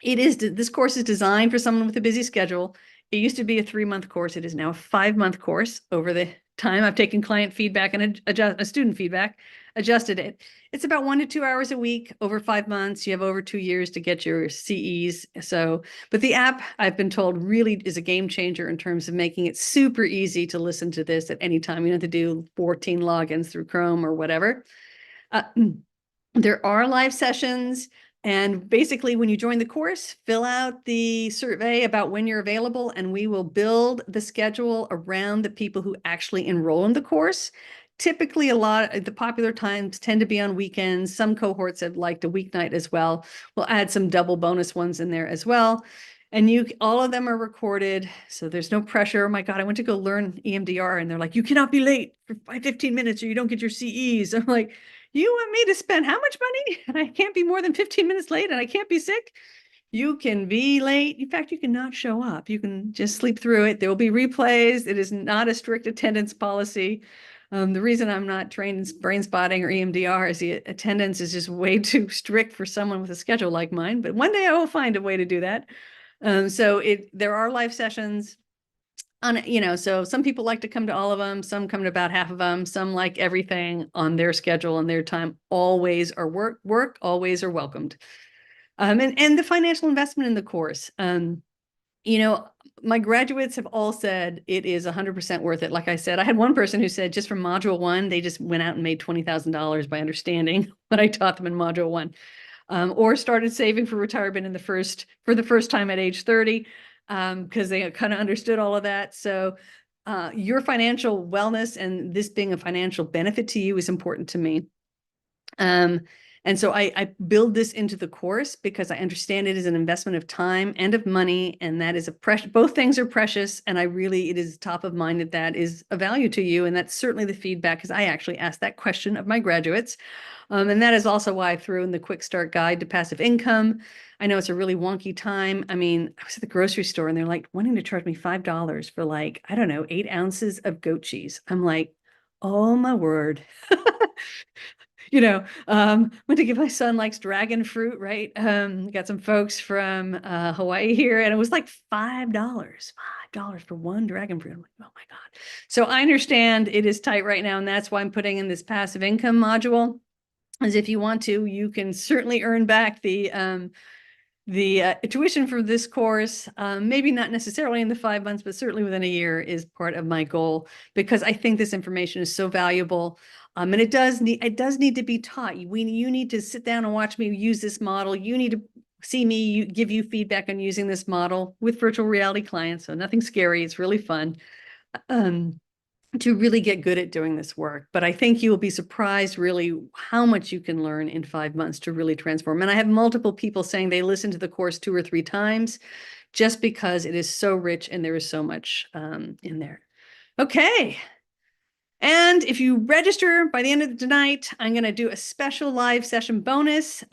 This course is designed for someone with a busy schedule. It used to be a 3-month course. It is now a 5-month course. Over the time I've taken client feedback and student feedback, adjusted it. It's about 1 to 2 hours a week over 5 months. You have over 2 years to get your CEs. But the app, I've been told, really is a game changer in terms of making it super easy to listen to this at any time. You don't have to do 14 logins through Chrome or whatever. There are live sessions. And basically, when you join the course, fill out the survey about when you're available, and we will build the schedule around the people who actually enroll in the course. Typically, a lot of the popular times tend to be on weekends. Some cohorts have liked a weeknight as well. We'll add some double bonus ones in there as well. And all of them are recorded, so there's no pressure. Oh my God, I went to go learn EMDR, and they're like, you cannot be late for 15 minutes or you don't get your CEs. I'm like, you want me to spend how much money? And I can't be more than 15 minutes late and I can't be sick? You can be late. In fact, you cannot show up. You can just sleep through it. There will be replays. It is not a strict attendance policy. The reason I'm not trained in brain spotting or EMDR is the attendance is just way too strict for someone with a schedule like mine. But one day I will find a way to do that. There are live sessions. So some people like to come to all of them, some come to about half of them, some like everything on their schedule and their time. Always are work always are welcomed. And the financial investment in the course. My graduates have all said it is 100% worth it. Like I said, I had one person who said just from module 1, they just went out and made $20,000 by understanding what I taught them in module 1. Or started saving for retirement for the first time at age 30. Because they kind of understood all of that. So your financial wellness and this being a financial benefit to you is important to me. And so I build this into the course because I understand it is an investment of time and of money, and that is both things are precious. And it is top of mind that is a value to you. And that's certainly the feedback, because I actually asked that question of my graduates. And that is also why I threw in the quick start guide to passive income. I know it's a really wonky time. I mean, I was at the grocery store and they're like wanting to charge me $5 for 8 ounces of goat cheese. I'm like, oh my word. Went to give my son likes dragon fruit, right? Got some folks from Hawaii here, and it was like $5 for one dragon fruit. I'm like, oh my God. So I understand it is tight right now, and that's why I'm putting in this passive income module. As if you want to, you can certainly earn back the tuition for this course, maybe not necessarily in the 5 months, but certainly within a year is part of my goal, because I think this information is so valuable. And it does need to be taught. You need to sit down and watch me use this model. You need to see me give you feedback on using this model with virtual reality clients. So nothing scary. It's really fun. To really get good at doing this work. But I think you will be surprised really how much you can learn in 5 months to really transform. And I have multiple people saying they listened to the course 2 or 3 times just because it is so rich and there is so much in there. Okay. And if you register by the end of the night, I'm going to do a special live session bonus.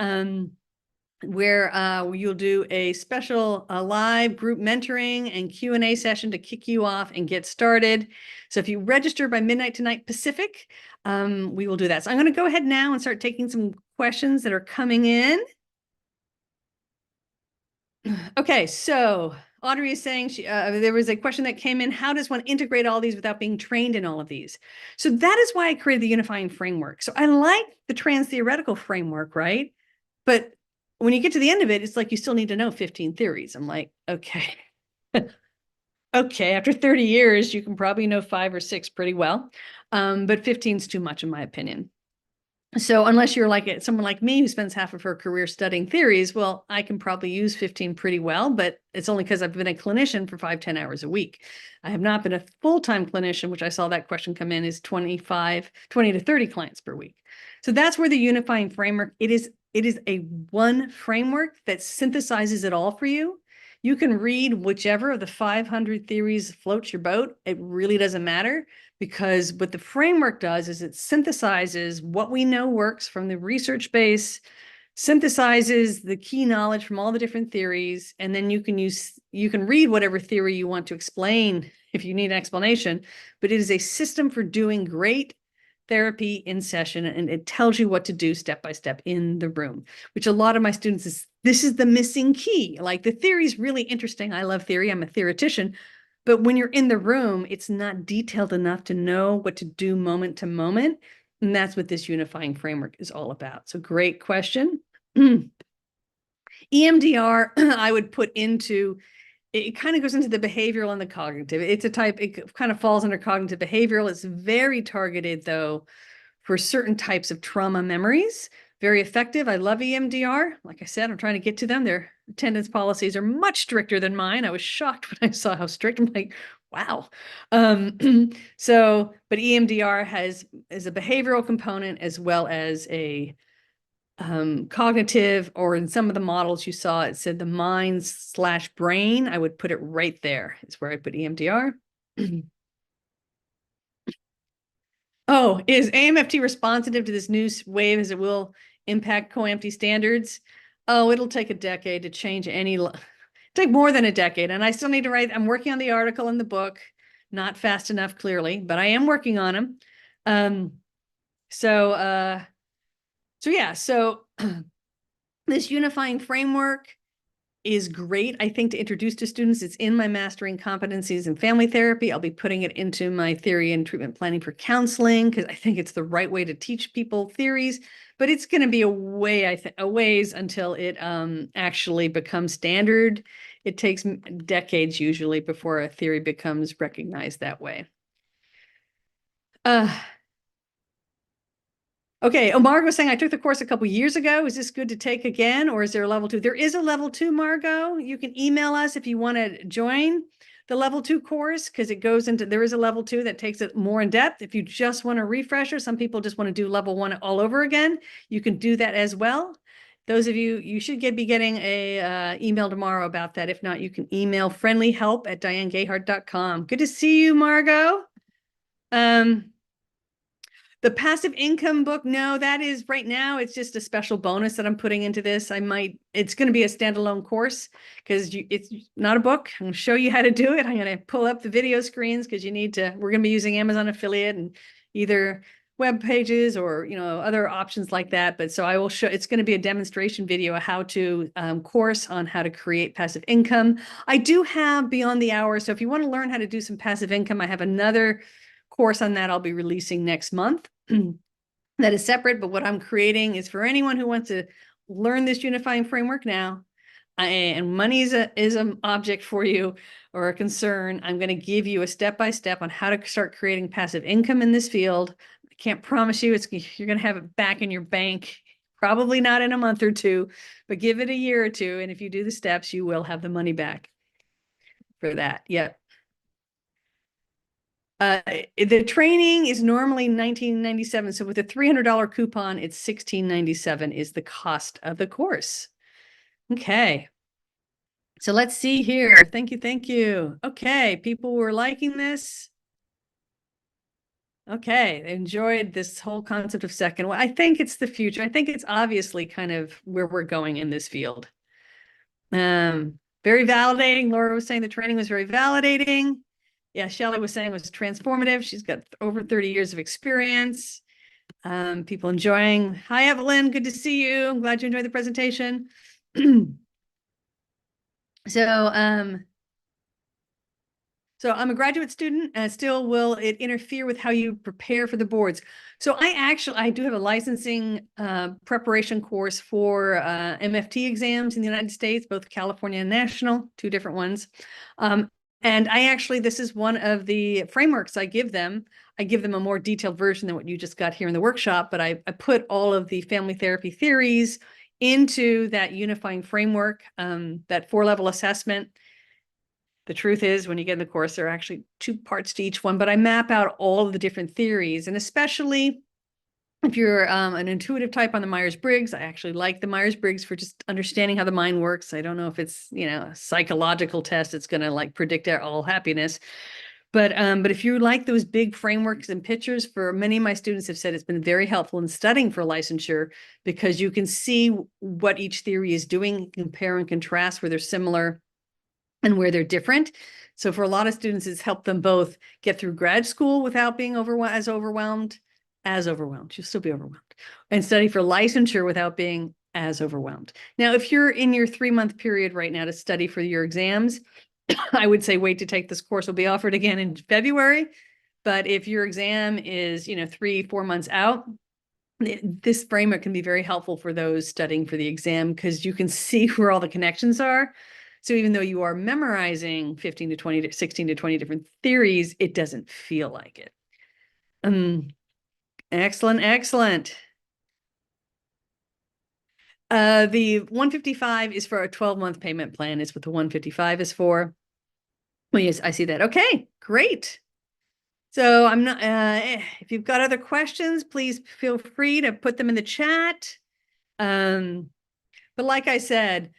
Where you'll do a special live group mentoring and Q&A session to kick you off and get started. So if you register by midnight tonight Pacific, we will do that. So I'm going to go ahead now and start taking some questions that are coming in. Okay, so Audrey is saying there was a question that came in. How does one integrate all these without being trained in all of these? So that is why I created the unifying framework. So I like the trans-theoretical framework, right? But when you get to the end of it, it's like you still need to know 15 theories. I'm like, okay. Okay, after 30 years, you can probably know 5 or 6 pretty well. But 15 is too much, in my opinion. So unless you're like someone like me who spends half of her career studying theories, well, I can probably use 15 pretty well, but it's only because I've been a clinician for 5-10 hours a week. I have not been a full-time clinician, which I saw that question come in, is 20 to 30 clients per week. So that's where the unifying framework, it is a one framework that synthesizes it all for you. You can read whichever of the 500 theories floats your boat. It really doesn't matter, because what the framework does is it synthesizes what we know works from the research base, synthesizes the key knowledge from all the different theories, and then you can read whatever theory you want to explain if you need an explanation, but it is a system for doing great therapy in session, and it tells you what to do step by step in the room, which a lot of my students this is the missing key. Like, the theory is really interesting. I love theory. I'm a theoretician. But when you're in the room, it's not detailed enough to know what to do moment to moment. And that's what this unifying framework is all about. So great question. EMDR, I would put into, it kind of goes into the behavioral and the cognitive. It's a type, it kind of falls under cognitive behavioral. It's very targeted, though, for certain types of trauma memories. Very effective. I love EMDR. Like I said, I'm trying to get to them. Their attendance policies are much stricter than mine. I was shocked when I saw how strict. I'm like, wow. But EMDR is a behavioral component as well as a cognitive, or in some of the models you saw, it said the mind/brain. I would put it right there. Is where I put EMDR. Oh, is AMFT responsive to this new wave as it will impact COAMFT standards? Oh, it'll take a decade to change take more than a decade. And I still need to write. I'm working on the article in the book, not fast enough, clearly, but I am working on them. So this unifying framework is great, I think, to introduce to students. It's in my Mastering Competencies in Family Therapy. I'll be putting it into my Theory and Treatment Planning for Counseling, because I think it's the right way to teach people theories. But it's going to be a ways until it actually becomes standard. It takes decades usually before a theory becomes recognized that way. Okay, Margot was saying, I took the course a couple years ago. Is this good to take again, or is there a level 2? There is a level 2, Margot. You can email us if you want to join the level 2 course, because it goes into, there is a level 2 that takes it more in depth. If you just want a refresher, some people just want to do level 1 all over again, you can do that as well. Those of you, you should be getting a email tomorrow about that. If not, you can email friendlyhelp@dianegayhart.com. Good to see you, Margot. The passive income book, no, that is right now, it's just a special bonus that I'm putting into this. It's going to be a standalone course, because it's not a book. I'm going to show you how to do it. I'm going to pull up the video screens, because we're going to be using Amazon affiliate and either web pages or, other options like that. But so I will show, it's going to be a demonstration video, a how-to course on how to create passive income. I do have Beyond the Hour. So if you want to learn how to do some passive income, I have another course on that I'll be releasing next month. That is separate, but what I'm creating is for anyone who wants to learn this unifying framework now, and money is an object for you or a concern. I'm going to give you a step-by-step on how to start creating passive income in this field. I can't promise you you're going to have it back in your bank, probably not in a month or two, but give it a year or two, and if you do the steps, you will have the money back for that. Yep. The training is normally $19.97. So with a $300 coupon, it's $16.97 is the cost of the course. Okay. So let's see here. Thank you. Thank you. Okay. People were liking this. Okay. They enjoyed this whole concept of second. Well, I think it's the future. I think it's obviously kind of where we're going in this field. Very validating. Laura was saying the training was very validating. Yeah, Shelley was saying it was transformative. She's got over 30 years of experience. People enjoying. Hi, Evelyn. Good to see you. I'm glad you enjoyed the presentation. So I'm a graduate student, and still will it interfere with how you prepare for the boards? So I do have a licensing preparation course for MFT exams in the United States, both California and national, two different ones. And this is one of the frameworks I give them. I give them a more detailed version than what you just got here in the workshop, but I put all of the family therapy theories into that unifying framework, that 4-level assessment. The truth is, when you get in the course, there are actually 2 parts to each one, but I map out all of the different theories. And especially if you're an intuitive type on the Myers-Briggs, I actually like the Myers-Briggs for just understanding how the mind works. I don't know if it's, a psychological test that's going to like predict all happiness. But if you like those big frameworks and pictures, for many of my students have said it's been very helpful in studying for licensure, because you can see what each theory is doing, compare and contrast where they're similar and where they're different. So for a lot of students, it's helped them both get through grad school without being overwhelmed. You'll still be overwhelmed, and study for licensure without being as overwhelmed. Now, if you're in your 3-month period right now to study for your exams, I would say wait to take this course. Will be offered again in February. But if your exam is, 3-4 months out, this framework can be very helpful for those studying for the exam, because you can see where all the connections are. So even though you are memorizing 15 to 20, 16 to 20 different theories, it doesn't feel like it. Excellent, excellent. The 155 is for a 12-month payment plan, is what the 155 is for. Oh, yes, I see that. Okay, great. So I'm not, if you've got other questions, please feel free to put them in the chat. But like I said,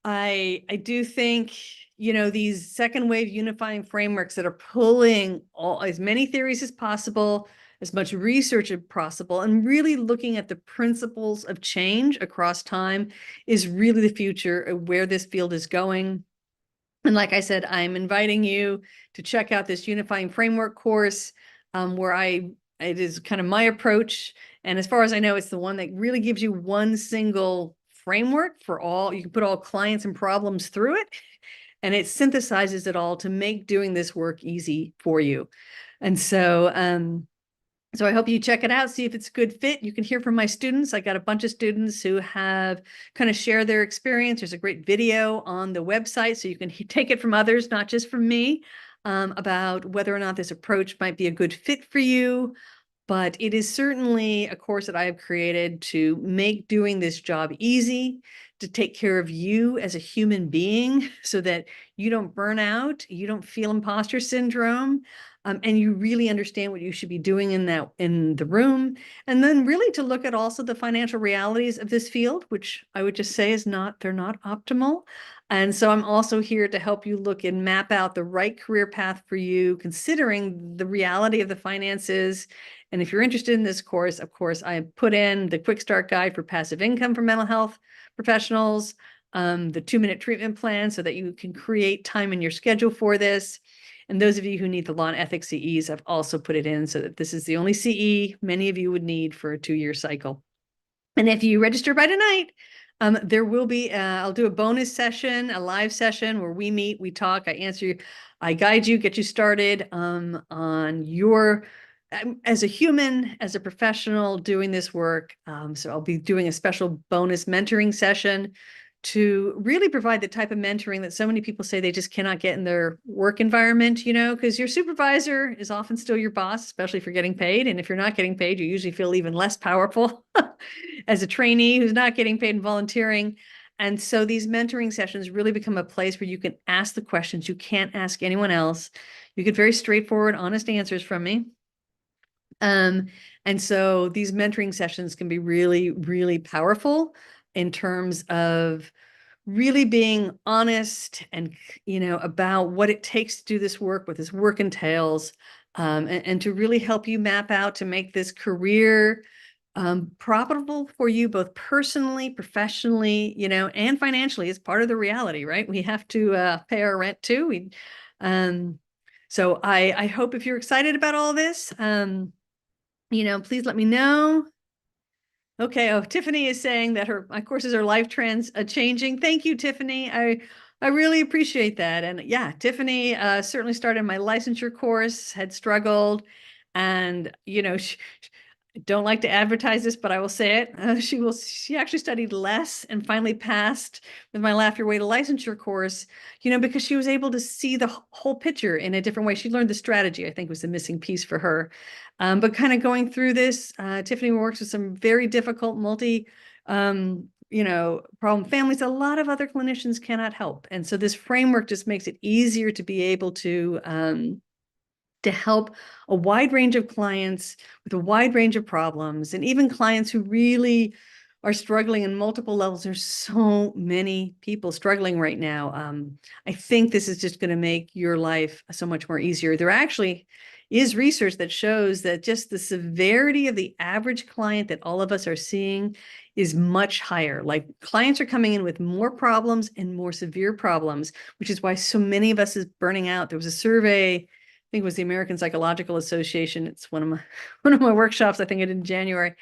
I do think, these second wave unifying frameworks that are pulling as many theories as possible, as much research as possible, and really looking at the principles of change across time is really the future of where this field is going. And like I said, I'm inviting you to check out this unifying framework course, where it is kind of my approach. And as far as I know, it's the one that really gives you one single framework for all. You can put all clients and problems through it, and it synthesizes it all to make doing this work easy for you. And so I hope you check it out, see if it's a good fit. You can hear from my students. I got a bunch of students who have kind of shared their experience. There's a great video on the website, so you can take it from others, not just from me, about whether or not this approach might be a good fit for you. But it is certainly a course that I have created to make doing this job easy, to take care of you as a human being so that you don't burn out, you don't feel imposter syndrome, and you really understand what you should be doing in the room. And then really to look at also the financial realities of this field, which I would just say they're not optimal. And so I'm also here to help you look and map out the right career path for you, considering the reality of the finances. And if you're interested in this course, of course, I put in the quick start guide for passive income for mental health professionals, the 2-minute treatment plan so that you can create time in your schedule for this. And those of you who need the law and ethics CEs, I've also put it in so that this is the only CE many of you would need for a 2-year cycle. And if you register by tonight, there will be, I'll do a bonus session, a live session where we meet, we talk, I answer you, I guide you, get you started on your, as a human, as a professional doing this work. So I'll be doing a special bonus mentoring session to really provide the type of mentoring that so many people say they just cannot get in their work environment, because your supervisor is often still your boss, especially if you're getting paid. And if you're not getting paid, you usually feel even less powerful as a trainee who's not getting paid and volunteering. And so these mentoring sessions really become a place where you can ask the questions you can't ask anyone else. You get very straightforward, honest answers from me. And so these mentoring sessions can be really, really powerful in terms of really being honest and, about what it takes to do this work, what this work entails, and to really help you map out to make this career profitable for you, both personally, professionally, and financially. It's part of the reality, right? We have to pay our rent too. So I hope if you're excited about all this, please let me know. Okay. Oh, Tiffany is saying that my courses are life trends changing. Thank you, Tiffany. I really appreciate that. And yeah, Tiffany certainly started my licensure course, had struggled, and don't like to advertise this, but I will say it. She actually studied less and finally passed with my Laugh Your Way to Licensure course, because she was able to see the whole picture in a different way. She learned the strategy, I think, was the missing piece for her. But kind of going through this, Tiffany works with some very difficult problem families. A lot of other clinicians cannot help. And so this framework just makes it easier to be able to help a wide range of clients with a wide range of problems, and even clients who really are struggling in multiple levels. There's so many people struggling right now. I think this is just going to make your life so much more easier. There actually is research that shows that just the severity of the average client that all of us are seeing is much higher. Like, clients are coming in with more problems and more severe problems, which is why so many of us is burning out. There was a survey, I think it was the American Psychological Association. It's one of my workshops, I think I did in January,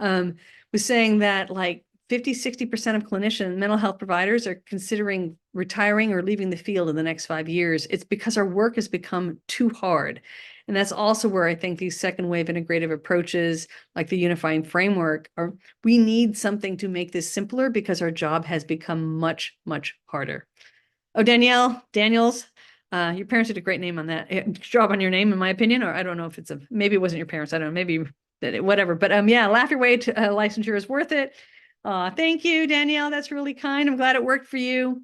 was saying that like 50-60% of clinicians, mental health providers, are considering retiring or leaving the field in the next 5 years. It's because our work has become too hard. And that's also where I think these second wave integrative approaches, like the unifying framework, we need something to make this simpler because our job has become much, much harder. Oh, Daniels, your parents did a great name on that. Job on your name, in my opinion, or I don't know if maybe it wasn't your parents. I don't know, maybe whatever. But yeah, Laugh Your Way to Licensure is worth it. Thank you, Danielle. That's really kind. I'm glad it worked for you.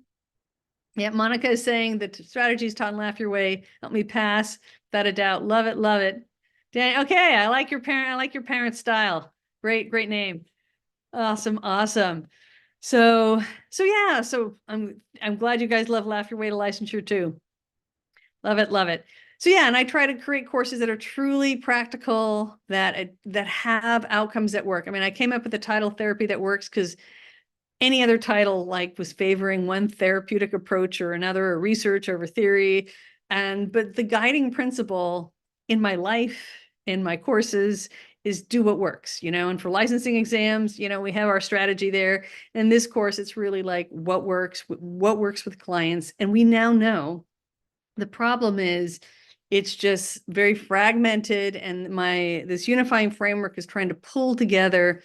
Yeah, Monica is saying that strategies taught in Laugh Your Way help me pass without a doubt. Love it, love it. Okay, I like your parents' style. Great name. Awesome, awesome. So yeah, I'm glad you guys love Laugh Your Way to Licensure too. Love it, love it. So yeah, and I try to create courses that are truly practical, that have outcomes that work. I mean, I came up with the title Therapy That Works because any other title like was favoring one therapeutic approach or another, or research over theory. But the guiding principle in my life, in my courses, is do what works, and for licensing exams, we have our strategy there. In this course, it's really like what works with clients. And we now know the problem is it's just very fragmented, and this unifying framework is trying to pull together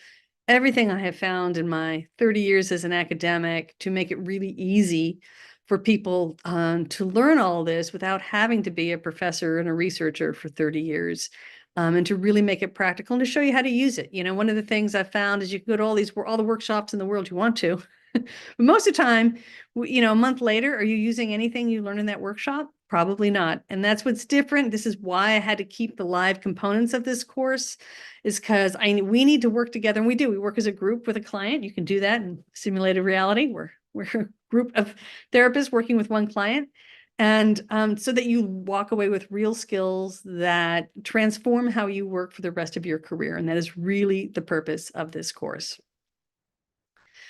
everything I have found in my 30 years as an academic to make it really easy for people to learn all this without having to be a professor and a researcher for 30 years, and to really make it practical and to show you how to use it. One of the things I've found is you can go to all the workshops in the world you want to, but most of the time, a month later, are you using anything you learned in that workshop? Probably not. And that's what's different. This is why I had to keep the live components of this course, is because we need to work together. And we do. We work as a group with a client. You can do that in simulated reality. We're a group of therapists working with one client. And so that you walk away with real skills that transform how you work for the rest of your career. And that is really the purpose of this course.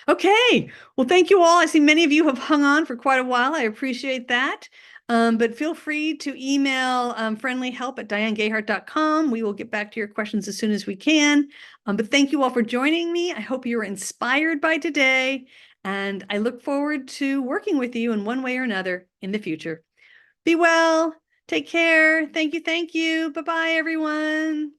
Okay, well, thank you all. I see many of you have hung on for quite a while. I appreciate that. But feel free to email friendlyhelp@dianegayhart.com. We will get back to your questions as soon as we can. But thank you all for joining me. I hope you were inspired by today, and I look forward to working with you in one way or another in the future. Be well. Take care. Thank you. Bye-bye, everyone.